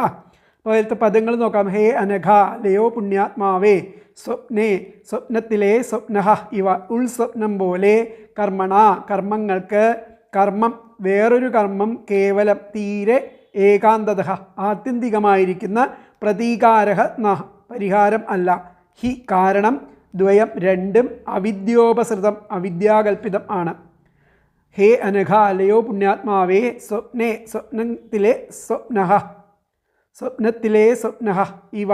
അപ്പോൾ അതിലത്തെ പദങ്ങൾ നോക്കാം. ഹേ അനഘ, ലയോ പുണ്യാത്മാവേ, സ്വപ്നേ സ്വപ്നത്തിലെ, സ്വപ്നഃ ഇവ ഉൾസ്വപ്നം പോലെ, കർമ്മണ കർമ്മങ്ങൾക്ക്, കർമ്മം വേറൊരു കർമ്മം, കേവലം തീരെ, ഏകാന്തതഃ ആത്യന്തികമായിരിക്കുന്ന, പ്രതീകാരഃ ന പരിഹാരം അല്ല, ഹി കാരണം, ദ്വയം രണ്ടും, അവിദ്യോപസൃതം അവിദ്യാകൽപിതം ആണ്. ഹേ അനഘ, ലയോ പുണ്യാത്മാവേ, സ്വപ്നേ സ്വപ്നത്തിലെ, സ്വപ്നഃ സ്വപ്നത്തിലെ, സ്വപ്നഃ ഇവ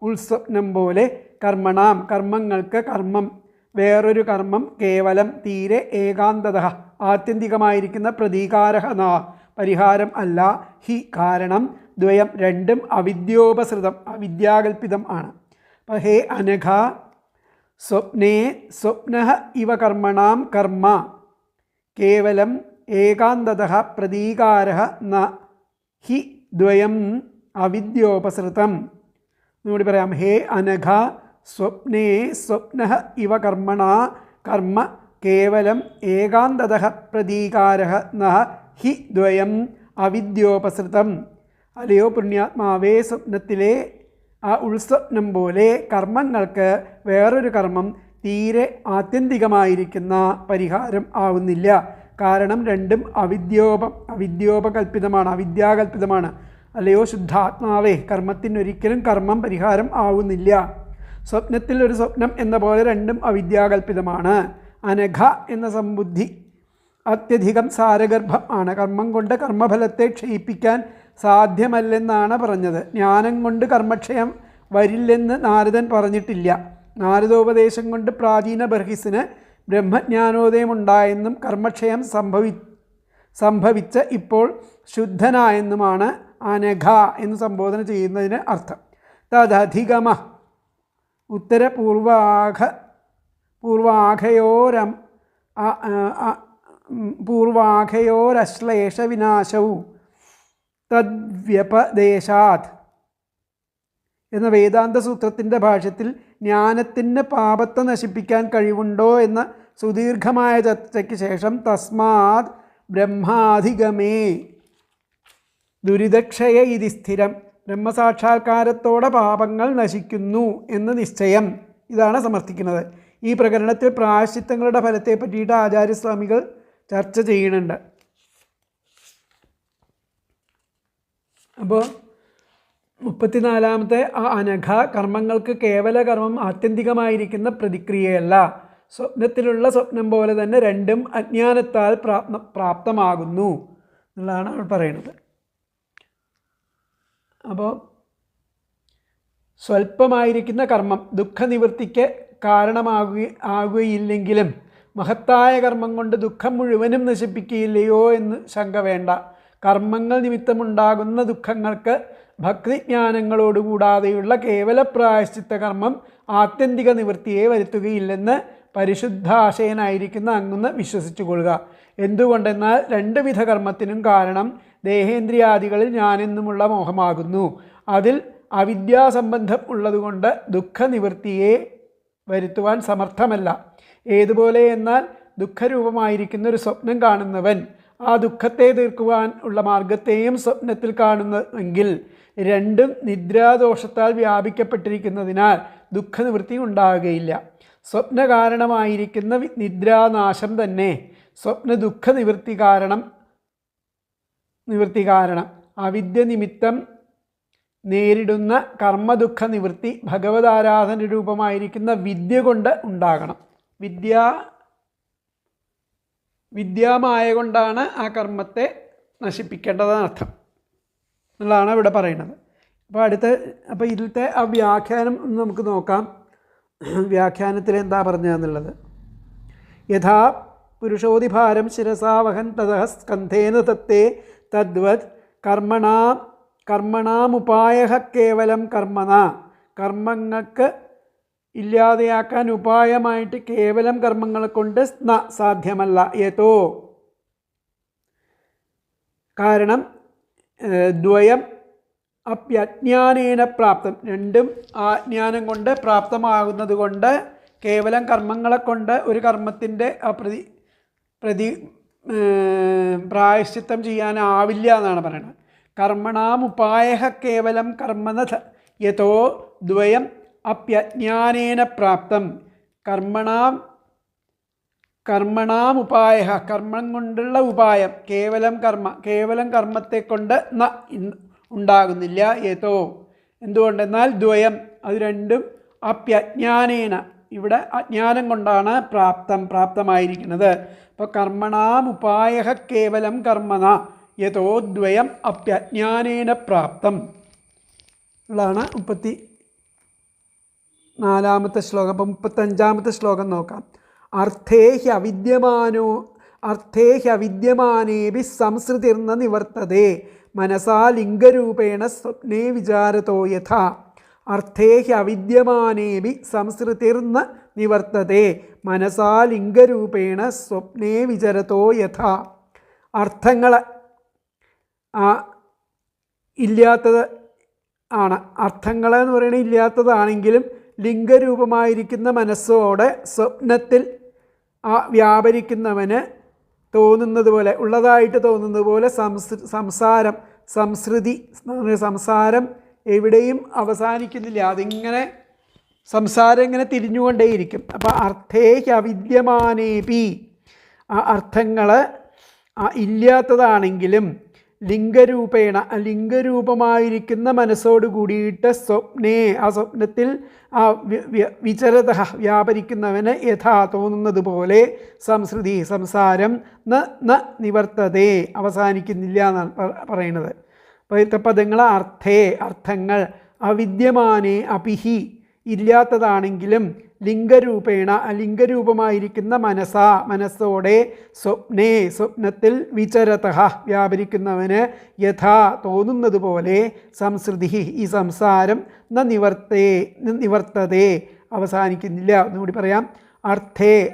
ഉൾസ്വപ്നം പോലെ, കർമ്മണാം കർമ്മങ്ങൾക്ക്, കർമ്മം വേറൊരു കർമ്മം, കേവലം തീരെ, ഏകാന്തതഃ ആത്യന്തികമായിരിക്കുന്ന, പ്രതീകാരഃ ന പരിഹാരം അല്ല, ഹി കാരണം, ദ്വയം രണ്ടും, അവിദ്യോപസൃതം അവിദ്യാകൽപിതം ആണ്. അപ്പോൾ ഹേ അനഘ, സ്വപ്നേ സ്വപ്നഃ ഇവ കർമ്മണാം കർമ്മ കേവലം ഏകാന്തതഃ പ്രതീകാരഃ ന ഹി ദ്വയം അവിദ്യോപസൃതം. എന്നുകൂടി പറയാം. ഹേ അനഘ, സ്വപ്നേ സ്വപ്നഃ ഇവ കർമ്മണ കർമ്മ കേവലം ഏകാന്തതഃ പ്രതീകാരഃ ന ഹി ദ്വയം അവിദ്യോപസൃതം. അല്ലയോ പുണ്യാത്മാവേ, സ്വപ്നത്തിലെ ആ ഉൾസ്വപ്നം പോലെ കർമ്മങ്ങൾക്ക് വേറൊരു കർമ്മം തീരെ ആത്യന്തികമായിരിക്കുന്ന പരിഹാരം ആവുന്നില്ല. കാരണം രണ്ടും അവിദ്യോപകൽപിതമാണ്, അവിദ്യാകൽപിതമാണ്. അല്ലയോ ശുദ്ധാത്മാവേ, കർമ്മത്തിനൊരിക്കലും കർമ്മം പരിഹാരം ആവുന്നില്ല. സ്വപ്നത്തിൽ ഒരു സ്വപ്നം എന്ന പോലെ രണ്ടും അവിദ്യാകൽപിതമാണ്. അനഘ എന്ന സംബുദ്ധി അത്യധികം സാരഗർഭം ആണ്. കർമ്മം കൊണ്ട് കർമ്മഫലത്തെ ക്ഷയിപ്പിക്കാൻ സാധ്യമല്ലെന്നാണ് പറഞ്ഞത്. ജ്ഞാനം കൊണ്ട് കർമ്മക്ഷയം വരില്ലെന്ന് നാരദൻ പറഞ്ഞിട്ടില്ല. നാരദോപദേശം കൊണ്ട് പ്രാചീന ബർഹിസിന് ബ്രഹ്മജ്ഞാനോദയമുണ്ടായെന്നും കർമ്മക്ഷയം സംഭവിച്ച ഇപ്പോൾ ശുദ്ധനായെന്നുമാണ് അനഘ എന്ന് സംബോധന ചെയ്യുന്നതിന് അർത്ഥം. തദധിഗമ പൂർവാഘയോരശ്ലേഷവിനാശവും തദ്വ്യപദേശാത് എന്ന വേദാന്ത സൂത്രത്തിൻ്റെ ഭാഷ്യത്തിൽ ജ്ഞാനത്തിന് പാപത്തെ നശിപ്പിക്കാൻ കഴിവുണ്ടോ എന്ന സുദീർഘമായ ചർച്ചയ്ക്ക് ശേഷം തസ്മാത് ബ്രഹ്മാധിഗമേ ദുരിതക്ഷയ ഇതി സ്ഥിരം, ബ്രഹ്മസാക്ഷാത്കാരത്തോടെ പാപങ്ങൾ നശിക്കുന്നു എന്ന് നിശ്ചയം, ഇതാണ് സമർത്ഥിക്കുന്നത്. ഈ പ്രകരണത്തിൽ പ്രായശ്ചിത്തങ്ങളുടെ ഫലത്തെ പറ്റിയിട്ട് ആചാര്യസ്വാമികൾ ചർച്ച ചെയ്യുന്നുണ്ട്. അപ്പോൾ 34-ാമത്തെ ആ അനഘ, കർമ്മങ്ങൾക്ക് കേവല കർമ്മം ആത്യന്തികമായിരിക്കുന്ന പ്രതിക്രിയയല്ല. സ്വപ്നത്തിലുള്ള സ്വപ്നം പോലെ തന്നെ രണ്ടും അജ്ഞാനത്താൽ പ്രാപ്തമാകുന്നു എന്നുള്ളതാണ് അവൾ പറയുന്നത്. അപ്പോൾ സ്വല്പമായിരിക്കുന്ന കർമ്മം ദുഃഖനിവൃത്തിക്ക് ആകുകയില്ലെങ്കിലും മഹത്തായ കർമ്മം കൊണ്ട് ദുഃഖം മുഴുവനും നശിപ്പിക്കുകയില്ലയോ എന്ന് ശങ്ക വേണ്ട. കർമ്മങ്ങൾ നിമിത്തമുണ്ടാകുന്ന ദുഃഖങ്ങൾക്ക് ഭക്തിജ്ഞാനങ്ങളോടുകൂടാതെയുള്ള കേവല പ്രായശ്ചിത്ത കർമ്മം ആത്യന്തിക നിവൃത്തിയെ വരുത്തുകയില്ലെന്ന് പരിശുദ്ധാശയനായിരിക്കുന്ന അങ്ങുന്ന് വിശ്വസിച്ചുകൊള്ളുക. എന്തുകൊണ്ടെന്നാൽ രണ്ട് വിധ കർമ്മത്തിനും കാരണം ദേഹേന്ദ്രിയാദികളിൽ ഞാനെന്നുമുള്ള മോഹമാകുന്നു. അതിൽ അവിദ്യാസംബന്ധം ഉള്ളതുകൊണ്ട് ദുഃഖനിവൃത്തിയെ വരുത്തുവാൻ സമർത്ഥമല്ല. ഏതുപോലെ എന്നാൽ ദുഃഖരൂപമായിരിക്കുന്ന ഒരു സ്വപ്നം കാണുന്നവൻ ആ ദുഃഖത്തെ തീർക്കുവാൻ ഉള്ള മാർഗത്തെയും സ്വപ്നത്തിൽ കാണുന്നെങ്കിൽ രണ്ടും നിദ്രാദോഷത്താൽ വ്യാപിക്കപ്പെട്ടിരിക്കുന്നതിനാൽ ദുഃഖനിവൃത്തി ഉണ്ടാകുകയില്ല. സ്വപ്ന കാരണമായിരിക്കുന്ന നിദ്രാനാശം തന്നെ സ്വപ്ന ദുഃഖ നിവൃത്തി കാരണം അവിദ്യ നിമിത്തം നേരിടുന്ന കർമ്മദുഃഖ നിവൃത്തി ഭഗവതാരാധന രൂപമായിരിക്കുന്ന വിദ്യ കൊണ്ട് ഉണ്ടാകണം. വിദ്യാമായ കൊണ്ടാണ് ആ കർമ്മത്തെ നശിപ്പിക്കേണ്ടതെന്നർത്ഥം എന്നുള്ളതാണ് ഇവിടെ പറയുന്നത്. അപ്പോൾ ഇതിലത്തെ ആ വ്യാഖ്യാനം ഒന്ന് നമുക്ക് നോക്കാം. വ്യാഖ്യാനത്തിൽ എന്താ പറഞ്ഞതെന്നുള്ളത്. യഥാ പുരുഷോതിഭാരം ശിരസാവഹൻ തതഃ സ്കന്ധേന തത്തേ തദ്വത് കർമ്മണാമുപായഃ കേവലം കർമ്മണ. കർമ്മങ്ങൾക്ക് ഇല്ലാതെയാക്കാൻ ഉപായമായിട്ട് കേവലം കർമ്മങ്ങളെ കൊണ്ട് സാധ്യമല്ല. യതോ കാരണം ദ്വയം അപ്യജ്ഞാനേന പ്രാപ്തം, രണ്ടും ആ ജ്ഞാനം കൊണ്ട് പ്രാപ്തമാകുന്നത് കൊണ്ട് കേവലം കർമ്മങ്ങളെ കൊണ്ട് ഒരു കർമ്മത്തിൻ്റെ പ്രായശ്ചിത്തം ചെയ്യാനാവില്ല എന്നാണ് പറയുന്നത്. കർമ്മണാമുപായഃ കേവലം കർമ്മണ യതോ ദ്വയം അപ്യജ്ഞാനേന പ്രാപ്തം. കർമ്മണാമുപായഃ കർമ്മം കൊണ്ടുള്ള ഉപായം കേവലം കർമ്മത്തെ കൊണ്ട് ഉണ്ടാകുന്നില്ല. യതോ എന്തുകൊണ്ടെന്നാൽ ദ്വയം അത് രണ്ടും അപ്യജ്ഞാനേന ഇവിടെ അജ്ഞാനം കൊണ്ടാണ് പ്രാപ്തമായിരിക്കുന്നത്. അപ്പോൾ കർമ്മണാമുപായഃ കേവലം കർമ്മണ യതോ ദ്വയം അപ്യജ്ഞാനേന പ്രാപ്തം ഉള്ളതാണ് 34ാമത്തെ ശ്ലോകം. അപ്പം 35ാമത്തെ ശ്ലോകം നോക്കാം. അർത്ഥേ ഹ്യവിദ്യമാനേഭി സംസൃതിർന്ന നിവർത്തതേ മനസാ ലിംഗരൂപേണ സ്വപ്നേ വിചാരതോ യഥാ. അർത്ഥേ ഹ്യവിദ്യമാനേഭി സംസൃതിർന്ന നിവർത്തതേ മനസാ ലിംഗരൂപേണ സ്വപ്നേ വിചരതോ യഥാ. അർത്ഥങ്ങൾ ഇല്ലാത്തത് ആണ്. അർത്ഥങ്ങൾ എന്ന് പറയുന്നത് ഇല്ലാത്തതാണെങ്കിലും ലിംഗരൂപമായിരിക്കുന്ന മനസ്സോടെ സ്വപ്നത്തിൽ വ്യാപരിക്കുന്നവന് തോന്നുന്നത് പോലെ, ഉള്ളതായിട്ട് തോന്നുന്നത് പോലെ സംസാരം എവിടെയും അവസാനിക്കുന്നില്ല. അതിങ്ങനെ സംസാരം ഇങ്ങനെ തിരിഞ്ഞുകൊണ്ടേയിരിക്കും. അപ്പോൾ അർത്ഥേഹി അവിദ്യമാനേപി ആ അർത്ഥങ്ങൾ ഇല്ലാത്തതാണെങ്കിലും ലിംഗരൂപമായിരിക്കുന്ന മനസ്സോട് കൂടിയിട്ട് സ്വപ്നേ ആ സ്വപ്നത്തിൽ വിചരത വ്യാപരിക്കുന്നവന് യഥാ തോന്നുന്നത് പോലെ സംസാരം നിവർത്തതേ അവസാനിക്കുന്നില്ല എന്നാണ് പറയുന്നത്. അപ്പോൾ പദങ്ങൾ അർത്ഥങ്ങൾ അവിദ്യമാനേ അപിഹി ഇല്ലാത്തതാണെങ്കിലും ലിംഗരൂപമായിരിക്കുന്ന മനസ്സോടെ സ്വപ്നത്തിൽ വിചരത വ്യാപരിക്കുന്നവന് യഥാ തോന്നുന്നത് പോലെ സംസൃതി ഈ സംസാരം നിവർത്തതേ അവസാനിക്കുന്നില്ല. ഒന്നുകൂടി പറയാം.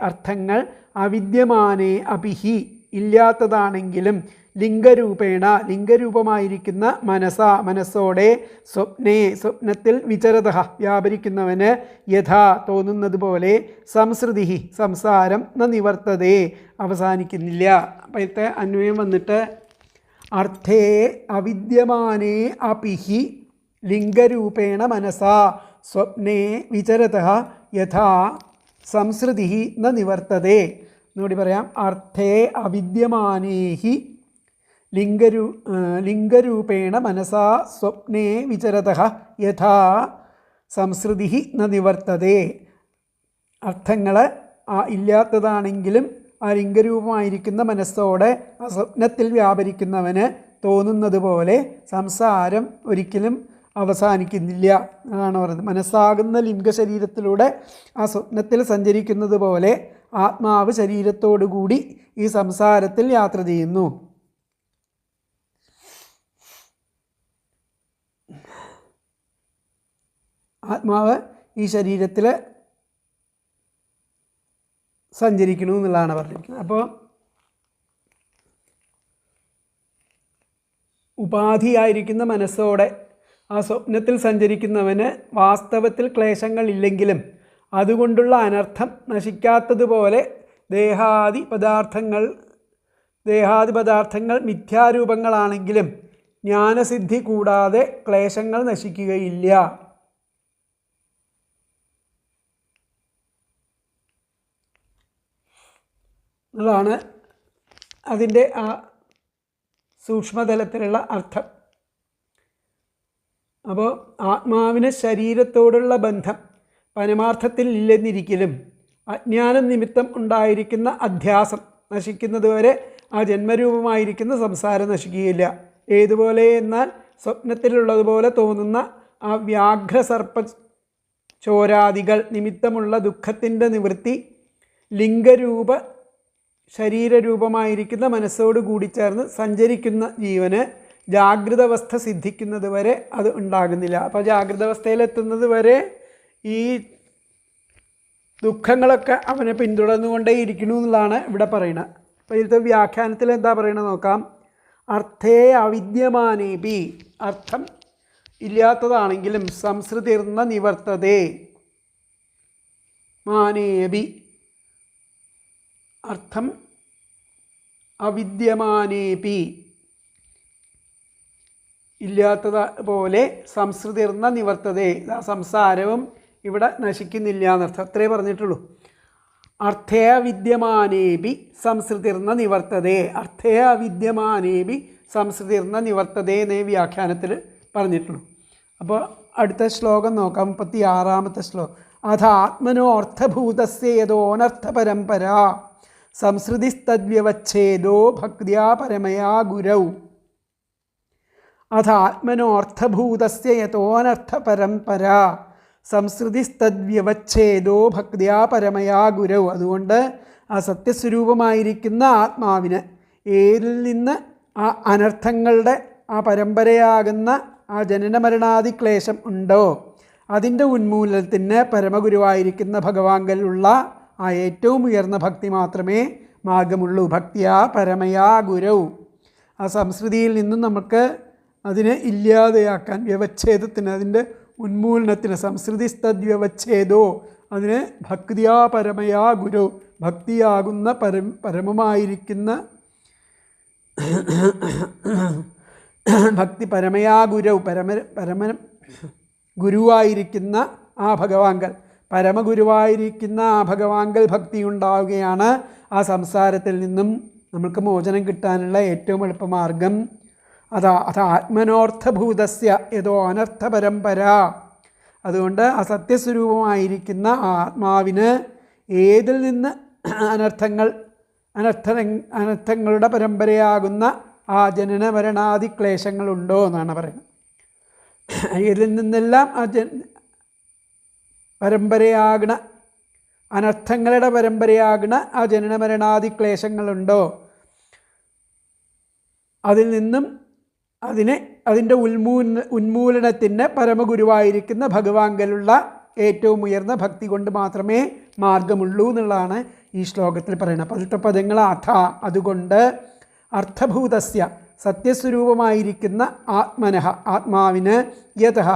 അർത്ഥങ്ങൾ അവിദ്യമാനേ അപിഹി ഇല്ലാത്തതാണെങ്കിലും ലിംഗരൂപമായിരിക്കുന്ന മനസ്സോടെ സ്വപ്നത്തിൽ വിചരത വ്യാപരിക്കുന്നവന് യഥാ തോന്നുന്നത് പോലെ സംസൃതി സംസാരം നിവർത്തതേ അവസാനിക്കുന്നില്ല. അപ്പോഴത്തെ അന്വയം വന്നിട്ട് അർത്ഥേ അവിദ്യമാനേ അപിഹി ലിംഗരൂപേണ മനസാ സ്വപ്നേ വിചരത യഥാ സംസൃതി നിവർത്തതേ. എന്നുകൂടി പറയാം. അർത്ഥേ അവിദ്യമാനേഹി ലിംഗരൂപേണ മനസാ സ്വപ്നേ വിചരത യഥാ സംസൃതി നിവർത്തതേ. അർത്ഥങ്ങൾ ഇല്ലാത്തതാണെങ്കിലും ആ ലിംഗരൂപമായിരിക്കുന്ന മനസ്സോടെ ആ സ്വപ്നത്തിൽ വ്യാപരിക്കുന്നവന് തോന്നുന്നത് പോലെ സംസാരം ഒരിക്കലും അവസാനിക്കുന്നില്ല എന്നാണ് പറയുന്നത്. മനസ്സാകുന്ന ലിംഗശരീരത്തിലൂടെ ആ സ്വപ്നത്തിൽ സഞ്ചരിക്കുന്നത് പോലെ ആത്മാവ് ശരീരത്തോടുകൂടി ഈ സംസാരത്തിൽ യാത്ര ചെയ്യുന്നു. ആത്മാവ് ഈ ശരീരത്തിൽ സഞ്ചരിക്കുന്നു എന്നുള്ളതാണ് പറഞ്ഞിരിക്കുന്നത്. അപ്പോൾ ഉപാധിയായിരിക്കുന്ന മനസ്സോടെ ആ സ്വപ്നത്തിൽ സഞ്ചരിക്കുന്നവന് വാസ്തവത്തിൽ ക്ലേശങ്ങളില്ലെങ്കിലും അതുകൊണ്ടുള്ള അനർത്ഥം നശിക്കാത്തതുപോലെ ദേഹാദി പദാർത്ഥങ്ങൾ മിഥ്യാരൂപങ്ങളാണെങ്കിലും ജ്ഞാനസിദ്ധി കൂടാതെ ക്ലേശങ്ങൾ നശിക്കുകയില്ല. അതാണ് അതിൻ്റെ ആ സൂക്ഷ്മതലത്തിലുള്ള അർത്ഥം. അപ്പോൾ ആത്മാവിന് ശരീരത്തോടുള്ള ബന്ധം പരമാർത്ഥത്തിൽ ഇല്ലെന്നിരിക്കലും അജ്ഞാനം നിമിത്തം ഉണ്ടായിരിക്കുന്ന അധ്യാസം നശിക്കുന്നതുവരെ ആ ജന്മരൂപമായിരിക്കുന്ന സംസാരം നശിക്കുകയില്ല. ഏതുപോലെ എന്നാൽ സ്വപ്നത്തിലുള്ളതുപോലെ തോന്നുന്ന ആ വ്യാഘ്രസർപ്പ ചോരാദികൾ നിമിത്തമുള്ള ദുഃഖത്തിൻ്റെ നിവൃത്തി ലിംഗരൂപ ശരീരരൂപമായിരിക്കുന്ന മനസ്സോട് കൂടി ചേർന്ന് സഞ്ചരിക്കുന്ന ജീവന് ജാഗ്രതാവസ്ഥ സിദ്ധിക്കുന്നത് വരെ അത് ഉണ്ടാകുന്നില്ല. അപ്പോൾ ജാഗ്രതാവസ്ഥയിലെത്തുന്നത് വരെ ഈ ദുഃഖങ്ങളൊക്കെ അവനെ പിന്തുടർന്നുകൊണ്ടേയിരിക്കുന്നു എന്നുള്ളതാണ് ഇവിടെ പറയുന്നത്. അപ്പോൾ ഇതിലത്തെ വ്യാഖ്യാനത്തിൽ എന്താ പറയുന്നത് നോക്കാം. അർത്ഥേ അവിദ്യമാനേപി, അർത്ഥം ഇല്ലാത്തതാണെങ്കിലും സംസൃതിർന്ന നിവർത്തതേ മാനേപി, അർത്ഥം അവിദ്യമാനേപി ഇല്ലാത്തത് പോലെ സംസൃതിർന്ന നിവർത്തതേ, സംസാരവും ഇവിടെ നശിക്കുന്നില്ല എന്നർത്ഥം. അത്രേ പറഞ്ഞിട്ടുള്ളൂ. അർത്ഥേ അവിദ്യമാനേപി സംസൃതിർന്ന നിവർത്തതേ, അർത്ഥേ അവിദ്യമാനേപി സംസൃതിർന്ന നിവർത്തതേ എന്നേ വ്യാഖ്യാനത്തിൽ പറഞ്ഞിട്ടുള്ളൂ. അപ്പോൾ അടുത്ത ശ്ലോകം നോക്കാം. 36-ാമത്തെ ശ്ലോകം. അഥ ആത്മനോ അർത്ഥഭൂതസ്യ യതോനർത്ഥ പരമ്പരാ സംസൃതിസ്തദ്വ്യവച്ഛേദോ ഭക്ത്യാ പരമയാ ഗുരൗ. അഥ ആത്മനോ അർത്ഥഭൂതസ്യ യതോനർത്ഥ പരമ്പരാ സംസൃതിസ്തദ്വ്യവച്ഛേദോ ഭക്ത്യാ പരമയാ ഗുരൗ. അതുകൊണ്ട് ആ സത്യസ്വരൂപമായിരിക്കുന്ന ആത്മാവിന് ഏതിൽ നിന്ന് ആ അനർത്ഥങ്ങളുടെ ആ പരമ്പരയാകുന്ന ആ ജനനമരണാദി ക്ലേശം ഉണ്ടോ അതിൻ്റെ ഉന്മൂലനത്തിന് പരമഗുരുവായിരിക്കുന്ന ഭഗവാങ്കലുള്ള ആ ഏറ്റവും ഉയർന്ന ഭക്തി മാത്രമേ മാർഗമുള്ളൂ. ഭക്തിയാ പരമയാ ഗുരൗ. ആ സംസ്കൃതിയിൽ നിന്നും നമുക്ക് അതിനെ ഇല്ലാതെയാക്കാൻ, വ്യവച്ഛേദത്തിന്, അതിൻ്റെ ഉന്മൂലനത്തിന്, സംസ്കൃതിസ്തദ്വ്യവച്ഛേദോ, അതിന് ഭക്തിയാ പരമയാ ഗുരൗ, ഭക്തിയാകുന്ന പരമമായിരിക്കുന്ന ഭക്തി പരമയാ ഗുരൗ, പരമ ഗുരുവായിരിക്കുന്ന ആ ഭഗവാങ്കൽ, പരമഗുരുവായിരിക്കുന്ന ആ ഭഗവാങ്കൽ ഭക്തി ഉണ്ടാവുകയാണ് ആ സംസാരത്തിൽ നിന്നും നമുക്ക് മോചനം കിട്ടാനുള്ള ഏറ്റവും എളുപ്പമാർഗം. അത് ആത്മനോർത്ഥഭൂതസ്യ യതോ അനർത്ഥ പരമ്പര. അതുകൊണ്ട് അസത്യസ്വരൂപമായിരിക്കുന്ന ആ ആത്മാവിന് ഏതിൽ നിന്ന് അനർത്ഥങ്ങളുടെ പരമ്പരയാകുന്ന ആ ജനന മരണാദി ക്ലേശങ്ങളുണ്ടോ എന്നാണ് പറയുന്നത്. ഇതിൽ നിന്നെല്ലാം ആ പരമ്പരയാകണ അനർത്ഥങ്ങളുടെ പരമ്പരയാകണ ആ ജനന മരണാദി ക്ലേശങ്ങളുണ്ടോ അതിൽ നിന്നും അതിൻ്റെ ഉന്മൂലനത്തിന് പരമഗുരുവായിരിക്കുന്ന ഭഗവാങ്കലുള്ള ഏറ്റവും ഉയർന്ന ഭക്തി കൊണ്ട് മാത്രമേ മാർഗമുള്ളൂ എന്നുള്ളതാണ് ഈ ശ്ലോകത്തിൽ പറയുന്നത്. പതിനെട്ട് പദങ്ങൾ. അഥ, അതുകൊണ്ട്, അർത്ഥഭൂതസ്യ, സത്യസ്വരൂപമായിരിക്കുന്ന ആത്മനഃ, ആത്മാവിന്, യതഃ,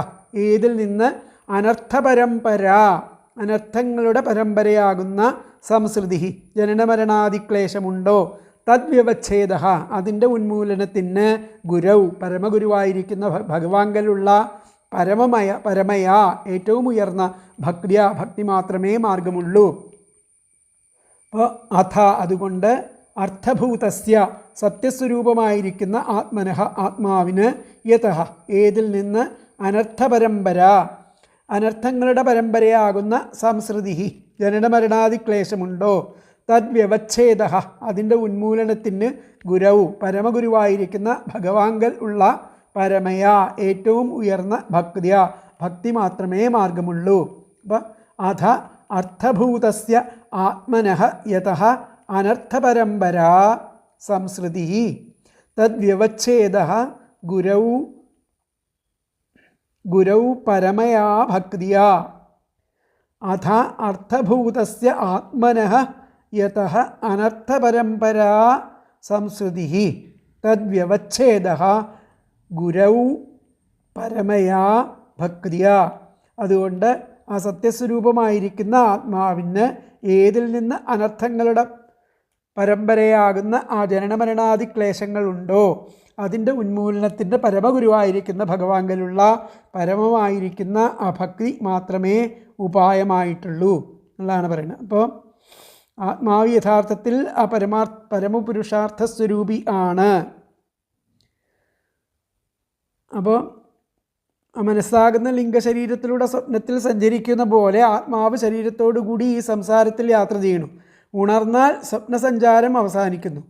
ഏതിൽ നിന്ന്, അനർത്ഥപരമ്പര, അനർത്ഥങ്ങളുടെ പരമ്പരയാകുന്ന സംസൃതി, ജനനമരണാദിക്ലേശമുണ്ടോ, തദ്വ്യവച്ഛേദ, അതിൻ്റെ ഉന്മൂലനത്തിന്, ഗുരൗ, പരമഗുരുവായിരിക്കുന്ന ഭഗവാങ്കലുള്ള പരമയാ, ഏറ്റവും ഉയർന്ന ഭക്തിയ, ഭക്തി മാത്രമേ മാർഗമുള്ളൂ. അപ്പോൾ അഥ, അതുകൊണ്ട്, അർത്ഥഭൂതസ്യ, സത്യസ്വരൂപമായിരിക്കുന്ന ആത്മനഃ, ആത്മാവിന്, യതഃ, ഏതിൽ നിന്ന്, അനർത്ഥപരമ്പര, അനർത്ഥങ്ങളുടെ പരമ്പരയാകുന്ന സംസൃതി, ജനനമരണാദിക്ലേശമുണ്ടോ, തദ്വ്യവച്ഛേദ, അതിൻ്റെ ഉന്മൂലനത്തിന്, ഗുരൗ, പരമഗുരുവായിരിക്കുന്ന ഭഗവാങ്കൽ ഉള്ള പരമയാ ഏറ്റവും ഉയർന്ന ഭക്തിയ ഭക്തി മാത്രമേ മാർഗമുള്ളൂ. അപ്പം അധ അർത്ഥഭൂതസ്യ ആത്മനഃ യതഃ അനർത്ഥപരമ്പരാ സംസൃതി തദ്വ്യവച്ഛേദഃ ഗുരൗ പരമയാ ഭക്തിയാ. അധ അർത്ഥഭൂതസ്യ ആത്മനഃ യതഃ അനർത്ഥപരമ്പരാ സംസൃതി തദ്വ്യവച്ഛേദഃ ഗുരൗ പരമയാ ഭക്തിയാ. അതുകൊണ്ട് ആ സത്യസ്വരൂപമായിരിക്കുന്ന ആത്മാവിന് ഏതിൽ നിന്ന് അനർത്ഥങ്ങളുടെ പരമ്പരയാകുന്ന ആ ജനനമരണാദി ക്ലേശങ്ങളുണ്ടോ അതിൻ്റെ ഉന്മൂലനത്തിൻ്റെ പരമഗുരുവായിരിക്കുന്ന ഭഗവാങ്കലുള്ള പരമമായിരിക്കുന്ന ആ ഭക്തി മാത്രമേ ഉപായമായിട്ടുള്ളൂ എന്നുള്ളതാണ് പറയുന്നത്. അപ്പോൾ ആത്മാവ് യഥാർത്ഥത്തിൽ ആ പരമപുരുഷാർത്ഥ സ്വരൂപി ആണ്. അപ്പോൾ മനസ്സാകുന്ന ലിംഗശരീരത്തിലൂടെ സ്വപ്നത്തിൽ സഞ്ചരിക്കുന്ന പോലെ ആത്മാവ് ശരീരത്തോടു കൂടി ഈ സംസാരത്തിൽ യാത്ര ചെയ്യണം. ഉണർന്നാൽ സ്വപ്നസഞ്ചാരം അവസാനിക്കുന്നു.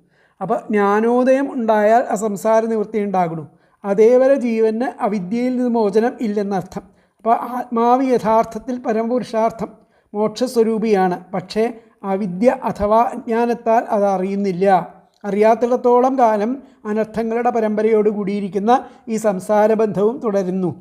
അപ്പോൾ ജ്ഞാനോദയം ഉണ്ടായാൽ ആ സംസാര നിവൃത്തി ഉണ്ടാകണം. അതേവരെ ജീവന് അവിദ്യയിൽ നിന്ന് മോചനം ഇല്ലെന്നർത്ഥം. അപ്പോൾ ആത്മാവ് യഥാർത്ഥത്തിൽ പരമപുരുഷാർത്ഥം മോക്ഷസ്വരൂപിയാണ്. പക്ഷേ അവിദ്യ അഥവാ അജ്ഞാനത്താൽ അത് അറിയുന്നില്ല. അറിയാത്തിടത്തോളം കാലം അനർത്ഥങ്ങളുടെ പരമ്പരയോട് കൂടിയിരിക്കുന്ന ഈ സംസാരബന്ധവും തുടരുന്നു.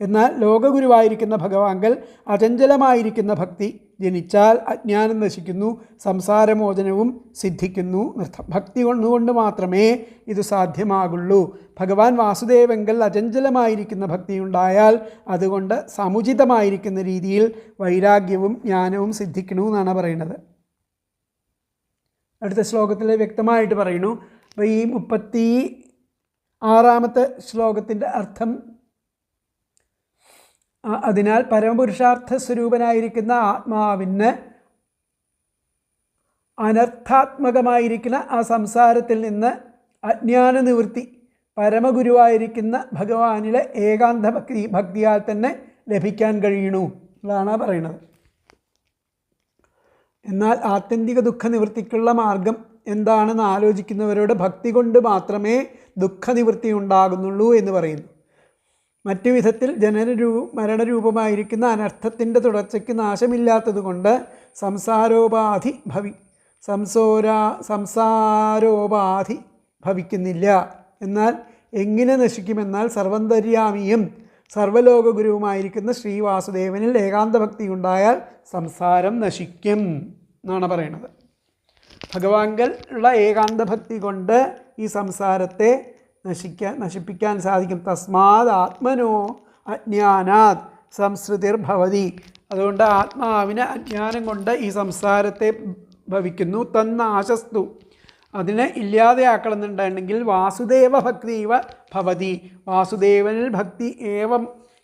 എന്നാൽ ലോകഗുരുവായിരിക്കുന്ന ഭഗവാങ്കൽ അചഞ്ചലമായിരിക്കുന്ന ഭക്തി ജനിച്ചാൽ അജ്ഞാനം നശിക്കുന്നു, സംസാരമോചനവും സിദ്ധിക്കുന്നു എന്നർത്ഥം. ഭക്തി കൊണ്ടുകൊണ്ട് മാത്രമേ ഇത് സാധ്യമാകുള്ളൂ. ഭഗവാൻ വാസുദേവങ്കൽ അചഞ്ചലമായിരിക്കുന്ന ഭക്തി ഉണ്ടായാൽ അതുകൊണ്ട് സമുചിതമായിരിക്കുന്ന രീതിയിൽ വൈരാഗ്യവും ജ്ഞാനവും സിദ്ധിക്കണമെന്നാണ് പറയുന്നത്. അടുത്ത ശ്ലോകത്തിൽ വ്യക്തമായിട്ട് പറയുന്നു. അപ്പോൾ ഈ 36ാമത്തെ ശ്ലോകത്തിൻ്റെ അർത്ഥം, അതിനാൽ പരമപുരുഷാർത്ഥ സ്വരൂപനായിരിക്കുന്ന ആത്മാവിന് അനർത്ഥാത്മകമായിരിക്കുന്ന ആ സംസാരത്തിൽ നിന്ന് അജ്ഞാന നിവൃത്തി പരമഗുരുവായിരിക്കുന്ന ഭഗവാനിലെ ഏകാന്ത ഭക്തിയാൽ തന്നെ ലഭിക്കാൻ കഴിയണു എന്നാണ് പറയുന്നത്. എന്നാൽ ആത്യന്തിക ദുഃഖനിവൃത്തിക്കുള്ള മാർഗം എന്താണെന്ന് ആലോചിക്കുന്നവരോട് ഭക്തി കൊണ്ട് മാത്രമേ ദുഃഖനിവൃത്തി ഉണ്ടാകുന്നുള്ളൂ എന്ന് പറയുന്നു. മറ്റു വിധത്തിൽ മരണരൂപമായിരിക്കുന്ന അനർത്ഥത്തിൻ്റെ തുടർച്ചയ്ക്ക് നാശമില്ലാത്തത് കൊണ്ട് സംസാരോപാധി ഭവിക്കുന്നില്ല. എന്നാൽ എങ്ങനെ നശിക്കുമെന്നാൽ സർവന്തര്യാമിയും സർവലോകഗുരുവുമായിരിക്കുന്ന ശ്രീവാസുദേവനിൽ ഏകാന്തഭക്തി ഉണ്ടായാൽ സംസാരം നശിക്കും എന്നാണ് പറയുന്നത്. ഭഗവാങ്കൽ ഉള്ള ഏകാന്തഭക്തി കൊണ്ട് ഈ സംസാരത്തെ നശിപ്പിക്കാൻ സാധിക്കും. തസ്മാത് ആത്മനോ അജ്ഞാനാത് സംസൃതിർഭവതി. അതുകൊണ്ട് ആത്മാവിന് അജ്ഞാനം കൊണ്ട് ഈ സംസാരത്തെ ഭവിക്കുന്നു. തന്നാശസ്തു അതിനെ ഇല്ലാതെയാക്കണമെന്നുണ്ടെങ്കിൽ വാസുദേവ ഭക്തിവ ഭവതി. വാസുദേവനിൽ ഭക്തി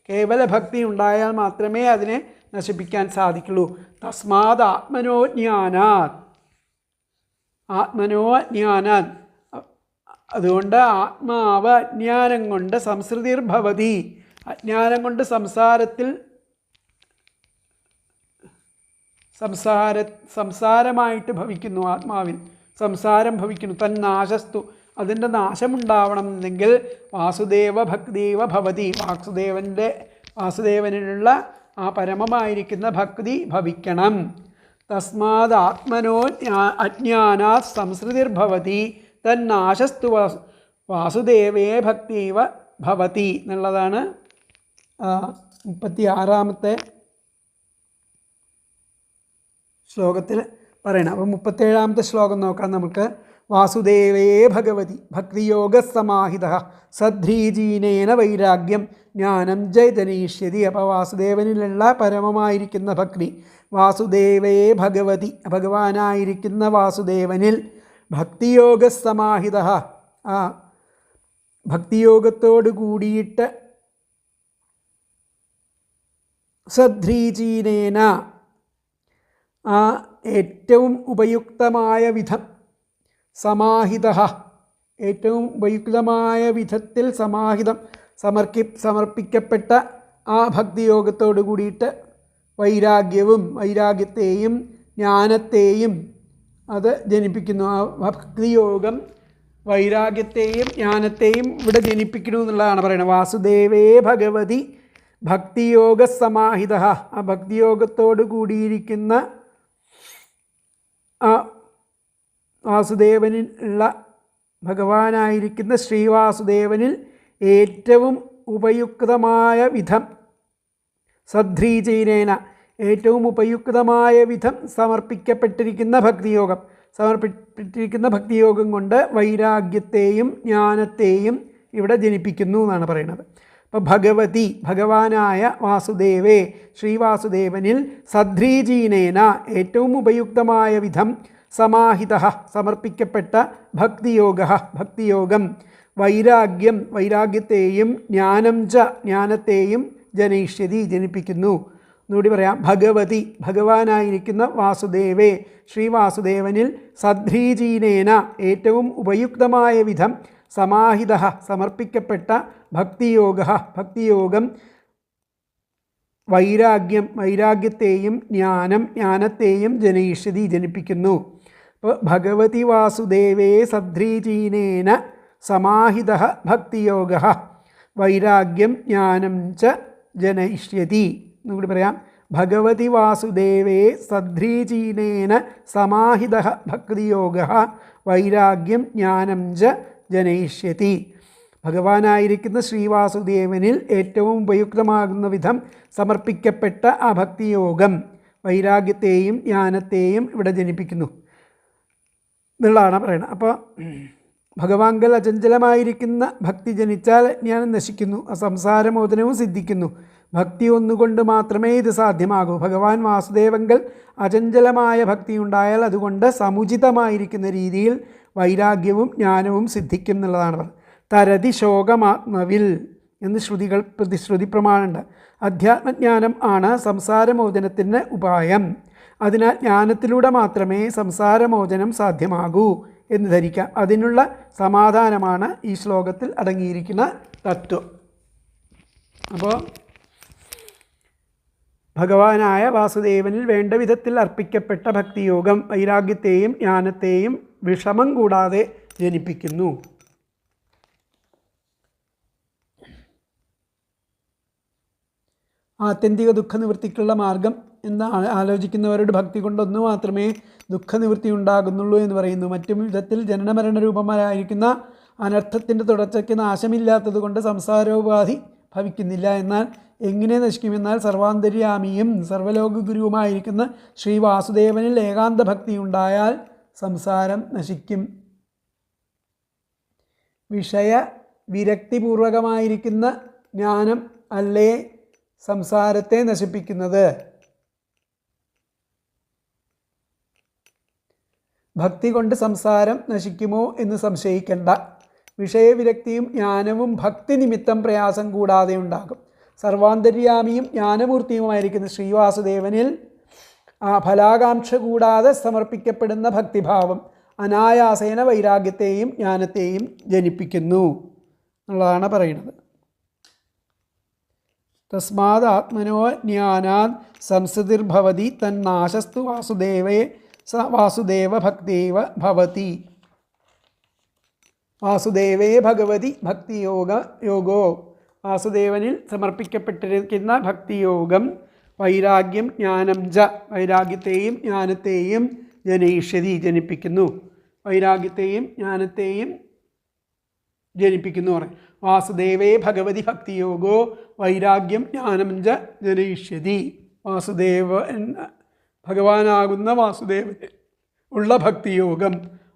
കേവല ഭക്തി ഉണ്ടായാൽ മാത്രമേ അതിനെ നശിപ്പിക്കാൻ സാധിക്കുള്ളൂ. തസ്മാത് ആത്മനോ അജ്ഞാനാത് അതുകൊണ്ട് ആത്മാവ് അജ്ഞാനം കൊണ്ട് സംസൃതിർഭവതി. അജ്ഞാനം കൊണ്ട് സംസാരമായിട്ട് ഭവിക്കുന്നു. ആത്മാവിൽ സംസാരം ഭവിക്കുന്നു. തന്നാശസ്തു അതിൻ്റെ നാശമുണ്ടാവണമെന്നെങ്കിൽ വാസുദേവ ഭക്തിവ ഭവതി. വാസുദേവനിലുള്ള ആ പരമമായിരിക്കുന്ന ഭക്തി ഭവിക്കണം. തസ്മാത് ആത്മനോ അജ്ഞാനാത് സംസൃതിർഭവതി തന്നാശസ്തു വാസുദേവേ ഭക്തിവ ഭവതി എന്നുള്ളതാണ് 36ാമത്തെ ശ്ലോകത്തിൽ പറയണം. അപ്പോൾ 37ാമത്തെ ശ്ലോകം നോക്കാം നമുക്ക്. വാസുദേവേ ഭഗവതി ഭക്തിയോഗസമാഹിത സദ്ധ്രീജീനേന വൈരാഗ്യം ജ്ഞാനം ജയജനീഷ്യതി. അപ്പോൾ വാസുദേവനിലുള്ള പരമമായിരിക്കുന്ന ഭക്തി വാസുദേവേ ഭഗവതി ഭഗവാനായിരിക്കുന്ന വാസുദേവനിൽ ഭക്തിയോഗസമാഹിത ആ ഭക്തിയോഗത്തോട് കൂടിയിട്ട് സദ്ധ്രീജീനേന ആ ഏറ്റവും ഉപയുക്തമായ വിധം സമാഹിത ഏറ്റവും ഉപയുക്തമായ വിധത്തിൽ സമർപ്പിക്കപ്പെട്ട ആ ഭക്തിയോഗത്തോട് കൂടിയിട്ട് വൈരാഗ്യത്തെയും ജ്ഞാനത്തെയും അത് ജനിപ്പിക്കുന്നു. ആ ഭക്തിയോഗം വൈരാഗ്യത്തെയും ജ്ഞാനത്തെയും ഇവിടെ ജനിപ്പിക്കുന്നു എന്നുള്ളതാണ് പറയുന്നത്. വാസുദേവേ ഭഗവതി ഭക്തിയോഗ സമാഹിത. ആ ഭക്തിയോഗത്തോട് കൂടിയിരിക്കുന്ന ആ വാസുദേവനിൽ ഉള്ള ഭഗവാനായിരിക്കുന്ന ശ്രീവാസുദേവനിൽ ഏറ്റവും ഉപയുക്തമായ വിധം സദ്ധ്രീചൈനേന ഏറ്റവും ഉപയുക്തമായ വിധം സമർപ്പിക്കപ്പെട്ടിരിക്കുന്ന ഭക്തിയോഗം കൊണ്ട് വൈരാഗ്യത്തെയും ജ്ഞാനത്തെയും ഇവിടെ ജനിപ്പിക്കുന്നു എന്നാണ് പറയുന്നത്. അപ്പോൾ ഭഗവതി ഭഗവാനായ വാസുദേവേ ശ്രീവാസുദേവനിൽ സദ്ധ്രീചീനേന ഏറ്റവും ഉപയുക്തമായ വിധം സമാഹിത സമർപ്പിക്കപ്പെട്ട ഭക്തിയോഗം വൈരാഗ്യത്തെയും ജ്ഞാനത്തെയും ജനയിഷ്യതി ജനിപ്പിക്കുന്നു. എന്നുകൂടി പറയാം. ഭഗവതി ഭഗവാനായിരിക്കുന്ന വാസുദേവേ ശ്രീവാസുദേവനിൽ സദ്ധ്രീചീനേന ഏറ്റവും ഉപയുക്തമായ വിധം സമാഹിത സമർപ്പിക്കപ്പെട്ട ഭക്തിയോഗം വൈരാഗ്യത്തെയും ജ്ഞാനത്തെയും ജനയിഷ്യതി ജനിപ്പിക്കുന്നു. അപ്പോൾ ഭഗവതി വാസുദേവേ സദ്ധ്രീചീനേന സമാഹിത ഭക്തിയോഗ വൈരാഗ്യം ജ്ഞാനം ച ജനയിഷ്യതി. എന്നുകൂടി പറയാം. ഭഗവതി വാസുദേവേ സദ്ധ്രീചീനേന സമാഹിത ഭക്തിയോഗ വൈരാഗ്യം ജ്ഞാനം ച ജനയിഷ്യതി. ഭഗവാനായിരിക്കുന്ന ശ്രീവാസുദേവനിൽ ഏറ്റവും ഉപയുക്തമാകുന്ന വിധം സമർപ്പിക്കപ്പെട്ട ആ ഭക്തിയോഗം വൈരാഗ്യത്തെയും ജ്ഞാനത്തെയും ഇവിടെ ജനിപ്പിക്കുന്നു എന്നുള്ളതാണ് പറയുന്നത്. അപ്പോൾ ഭഗവാങ്കൽ അചഞ്ചലമായിരിക്കുന്ന ഭക്തി ജനിച്ചാൽ ജ്ഞാനം നശിക്കുന്നു, സംസാരമോചനവും സിദ്ധിക്കുന്നു. ഭക്തി ഒന്നുകൊണ്ട് മാത്രമേ ഇത് സാധ്യമാകൂ. ഭഗവാൻ വാസുദേവങ്കൽ അചഞ്ചലമായ ഭക്തി ഉണ്ടായാൽ അതുകൊണ്ട് സമുചിതമായിരിക്കുന്ന രീതിയിൽ വൈരാഗ്യവും ജ്ഞാനവും സിദ്ധിക്കും എന്നുള്ളതാണ് പറയുന്നത്. തരതി ശോകമാത്മവിൽ എന്ന് ശ്രുതി പ്രമാണമുണ്ട്. അധ്യാത്മജ്ഞാനം ആണ് സംസാരമോചനത്തിന് ഉപായം. അതിനാൽ ജ്ഞാനത്തിലൂടെ മാത്രമേ സംസാരമോചനം സാധ്യമാകൂ എന്ന് ധരിക്കാം. അതിനുള്ള സമാധാനമാണ് ഈ ശ്ലോകത്തിൽ അടങ്ങിയിരിക്കുന്ന തത്വം. അപ്പോൾ ഭഗവാനായ വാസുദേവനിൽ വേണ്ട വിധത്തിൽ അർപ്പിക്കപ്പെട്ട ഭക്തിയോഗം വൈരാഗ്യത്തെയും ജ്ഞാനത്തെയും വിഷമം കൂടാതെ ജനിപ്പിക്കുന്നു. ആത്യന്തിക ദുഃഖനിവൃത്തിക്കുള്ള മാർഗം എന്ന് ആലോചിക്കുന്നവരോട് ഭക്തി കൊണ്ടൊന്നു മാത്രമേ ദുഃഖനിവൃത്തി ഉണ്ടാകുന്നുള്ളൂ എന്ന് പറയുന്നു. മറ്റു വിധത്തിൽ ജനനമരണ രൂപമായിരിക്കുന്ന അനർത്ഥത്തിൻ്റെ തുടർച്ചയ്ക്ക് നാശമില്ലാത്തത് കൊണ്ട് സംസാരോപാധി ഭവിക്കുന്നില്ല. എന്നാൽ എങ്ങനെ നശിക്കുമെന്നാൽ സർവാന്തര്യാമിയും സർവലോക ഗുരുവുമായിരിക്കുന്ന ശ്രീ വാസുദേവനിൽ ഏകാന്ത ഭക്തി ഉണ്ടായാൽ സംസാരം നശിക്കും. വിഷയ വിരക്തിപൂർവകമായിരിക്കുന്ന ജ്ഞാനം അല്ലേ സംസാരത്തെ നശിപ്പിക്കുന്നത്. ഭക്തി കൊണ്ട് സംസാരം നശിക്കുമോ എന്ന് സംശയിക്കേണ്ട. വിഷയവിരക്തിയും ജ്ഞാനവും ഭക്തി നിമിത്തം പ്രയാസം കൂടാതെ ഉണ്ടാകും. സർവാന്തര്യാമിയും ജ്ഞാനമൂർത്തിയുമായിരിക്കുന്ന ശ്രീവാസുദേവനിൽ ഫലാകാംക്ഷ കൂടാതെ സമർപ്പിക്കപ്പെടുന്ന ഭക്തിഭാവം അനായാസേന വൈരാഗ്യത്തെയും ജ്ഞാനത്തെയും ജനിപ്പിക്കുന്നു എന്നുള്ളതാണ് പറയുന്നത്. തസ്മാത് ആത്മനോ ജ്ഞാനാത് സംസൃതിർഭവതി തന്നാശസ്തു വാസുദേവ ഭക്തേവ ഭവതി. വാസുദേവേ ഭഗവതി യോഗോ വാസുദേവനിൽ സമർപ്പിക്കപ്പെട്ടിരിക്കുന്ന ഭക്തിയോഗം വൈരാഗ്യം ജ്ഞാനം ച വൈരാഗ്യത്തെയും ജ്ഞാനത്തെയും ജനയിഷ്യതി ജനിപ്പിക്കുന്നു. വൈരാഗ്യത്തെയും ജ്ഞാനത്തെയും ജനിപ്പിക്കുന്നു പറയും. വാസുദേവേ ഭഗവതി ഭക്തിയോഗോ വൈരാഗ്യം ജ്ഞാനം ച ജനയിഷ്യതി. ഭഗവാനാകുന്ന വാസുദേവന് ഉള്ള ഭക്തിയോഗം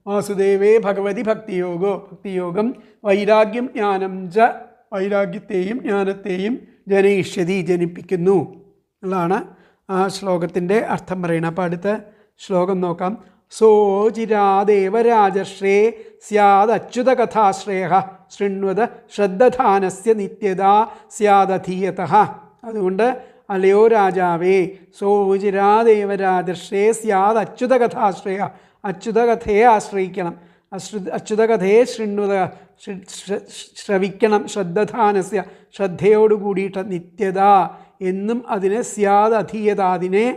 വാസുദേവേ ഭഗവതി ഭക്തിയോഗം വൈരാഗ്യം ജ്ഞാനം ച വൈരാഗ്യത്തെയും ജ്ഞാനത്തെയും ജനയിഷ്യതി ജനിപ്പിക്കുന്നു എന്നുള്ളതാണ് ആ ശ്ലോകത്തിൻ്റെ അർത്ഥം പറയുന്നത്. അപ്പോൾ അടുത്ത ശ്ലോകം നോക്കാം. സോചിരാദേവരാജശ്രേ സ്യാദച്യുത കഥാശ്രേയ ശൃണ്വത ശ്രദ്ധധാനസ്യ നിത്യത സ്യാദധീയതഃ. അതുകൊണ്ട് അലയോ രാജാവേ സോചിരാദേവരാജശ്രേ സ്യാദച്യുത കഥാശ്രേയ അച്യുതകഥയെ ആശ്രയിക്കണം. അച്യുതകഥയെ ശ്രവിക്കണം. ശ്രദ്ധധാനസ്യ ശ്രദ്ധയോടു കൂടിയിട്ട് നിത്യത എന്നും അതിനെ സ്യാദ് അധീയത അതിനെ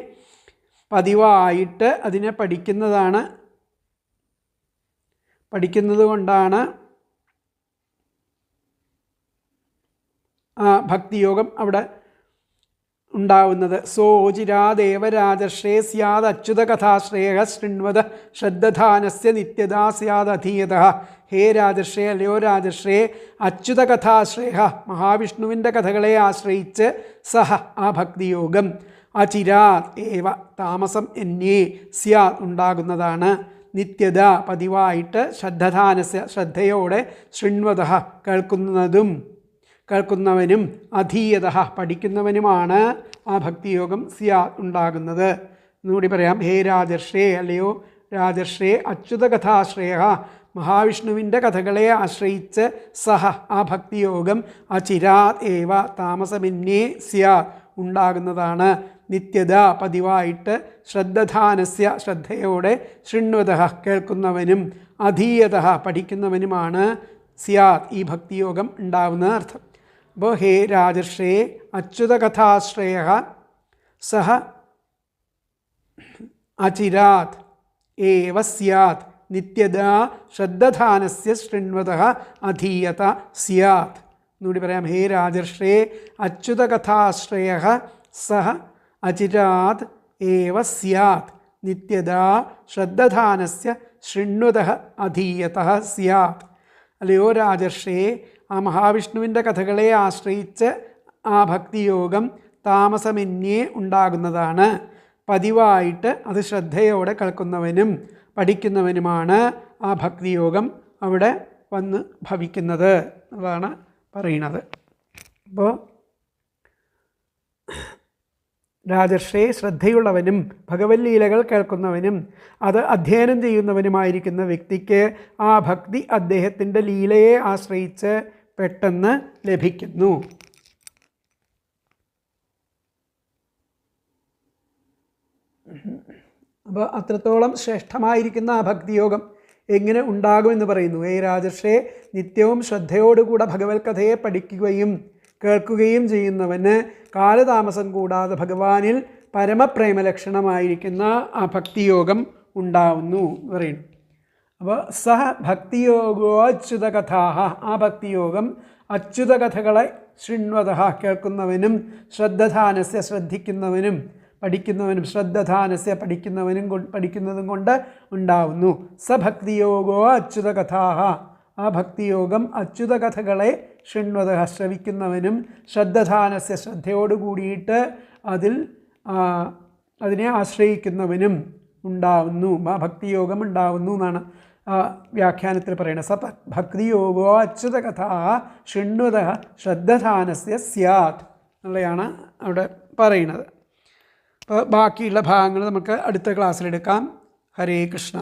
പതിവായിട്ട് അതിനെ പഠിക്കുന്നതാണ് പഠിക്കുന്നത് കൊണ്ടാണ് ആ ഭക്തിയോഗം അവിടെ ഉണ്ടാവുന്നത്. സോചിരാദേവരാജശ്രേ സ്യാദ് അച്യുത കഥാശ്രേയ ശൃണ്വത ശ്രദ്ധധാനസ്യ നിത്യതാ സ്യാദധീയത. ഹേ രാജശ്രേ, അല്ലയോ രാജശ്രേ, അച്യുത കഥാശ്രേയ മഹാവിഷ്ണുവിൻ്റെ കഥകളെ ആശ്രയിച്ച് സഹ ആ ഭക്തിയോഗം അചിരാത് ഏവ താമസം എന്നേ സ്യാദ് ഉണ്ടാകുന്നതാണ്. നിത്യത പതിവായിട്ട് ശ്രദ്ധധാനസ്യ ശ്രദ്ധയോടെ ശൃണ്വത കേൾക്കുന്നവനും അധീയത പഠിക്കുന്നവനുമാണ് ആ ഭക്തിയോഗം സ്യാദ് ഉണ്ടാകുന്നത്. എന്നുകൂടി പറയാം. ഹേ രാജർഷേ, അല്ലയോ രാജർഷേ, അച്യുത കഥാശ്രേയ മഹാവിഷ്ണുവിൻ്റെ കഥകളെ ആശ്രയിച്ച് സഹ ആ ഭക്തിയോഗം അചിരാത് ഏവ താമസമെന്നേ സ്യാദ് ഉണ്ടാകുന്നതാണ്. നിത്യത പതിവായിട്ട് ശ്രദ്ധധാനസ്യ ശ്രദ്ധയോടെ ശൃണ്വത കേൾക്കുന്നവനും അധീയത പഠിക്കുന്നവനുമാണ് സ്യാദ് ഈ ഭക്തിയോഗം ഉണ്ടാവുന്ന അർത്ഥം. അപ്പോൾ ഹേ രാജർഷേ അച്യുത കഥാശ്രയ സഹ അചിരാത് ഏവ സ്യാത് നിത്യത ശ്രദ്ധധാനസ്യ ശൃണ്വത അധീയത സ്യാത്. എന്നുകൂടി പറയാം. ഹേ രാജർഷേ അച്യുത കഥാശ്രയ സഹ അചിരാത് ഏവ സ്യാത് നിത്യത ശ്രദ്ധധാനസ്യ ശൃണ്വത അധീയത സ്യാത്. അല്ലയോ രാജർഷേ, ആ മഹാവിഷ്ണുവിൻ്റെ കഥകളെ ആശ്രയിച്ച് ആ ഭക്തിയോഗം താമസമെന്നേ ഉണ്ടാകുന്നതാണ്. പതിവായിട്ട് അത് ശ്രദ്ധയോടെ കേൾക്കുന്നവനും പഠിക്കുന്നവനുമാണ് ആ ഭക്തിയോഗം അവിടെ വന്ന് ഭവിക്കുന്നത് അതാണ് പറയുന്നത്. അപ്പോൾ രാജർഷേ ശ്രദ്ധയുള്ളവനും ഭഗവത് ലീലകൾ കേൾക്കുന്നവനും അത് അധ്യയനം ചെയ്യുന്നവനുമായിരിക്കുന്ന വ്യക്തിക്ക് ആ ഭക്തി അദ്ദേഹത്തിൻ്റെ ലീലയെ ആശ്രയിച്ച് പെട്ടെന്ന് ലഭിക്കുന്നു. അപ്പോൾ അത്രത്തോളം ശ്രേഷ്ഠമായിരിക്കുന്ന ആ ഭക്തിയോഗം എങ്ങനെ ഉണ്ടാകുമെന്ന് പറയുന്നു. ഹേ രാജർഷേ, നിത്യവും ശ്രദ്ധയോടുകൂടെ ഭഗവത് കഥയെ പഠിക്കുകയും കേൾക്കുകയും ചെയ്യുന്നവന് കാലതാമസം കൂടാതെ ഭഗവാനിൽ പരമപ്രേമലക്ഷണമായിരിക്കുന്ന ആ ഭക്തിയോഗം ഉണ്ടാവുന്നു എന്ന് പറയുന്നു. അപ്പോൾ സഹ ഭക്തിയോഗോ അച്യുത കഥാഹ, ആ ഭക്തിയോഗം അച്യുത കഥകളെ ശൃണ്വത കേൾക്കുന്നവനും ശ്രദ്ധധാനസ്യ ശ്രദ്ധിക്കുന്നവനും പഠിക്കുന്നവനും ശ്രദ്ധധാനസ്യ പഠിക്കുന്നതും കൊണ്ട് ഉണ്ടാവുന്നു. സഭക്തിയോഗോ അച്യുത കഥാഹ, ആ ഭക്തിയോഗം അച്യുത കഥകളെ ശൃണ്വത ശ്രവിക്കുന്നവനും ശ്രദ്ധധാനസ്യ ശ്രദ്ധയോട് കൂടിയിട്ട് അതിനെ ആശ്രയിക്കുന്നവനും ഉണ്ടാവുന്നു. ആ ഭക്തിയോഗം ഉണ്ടാവുന്നു എന്നാണ് വ്യാഖ്യാനത്തിൽ പറയുന്നത്. സ ഭക്തിയോഗോ അച്യുത കഥാ ശൃണ്വത ശ്രദ്ധധാനസ്യ സ്യാത് എന്നുള്ളതാണ് അവിടെ പറയുന്നത്. അപ്പോൾ ബാക്കിയുള്ള ഭാഗങ്ങൾ നമുക്ക് അടുത്ത ക്ലാസ്സിലെടുക്കാം. ഹരേ കൃഷ്ണ.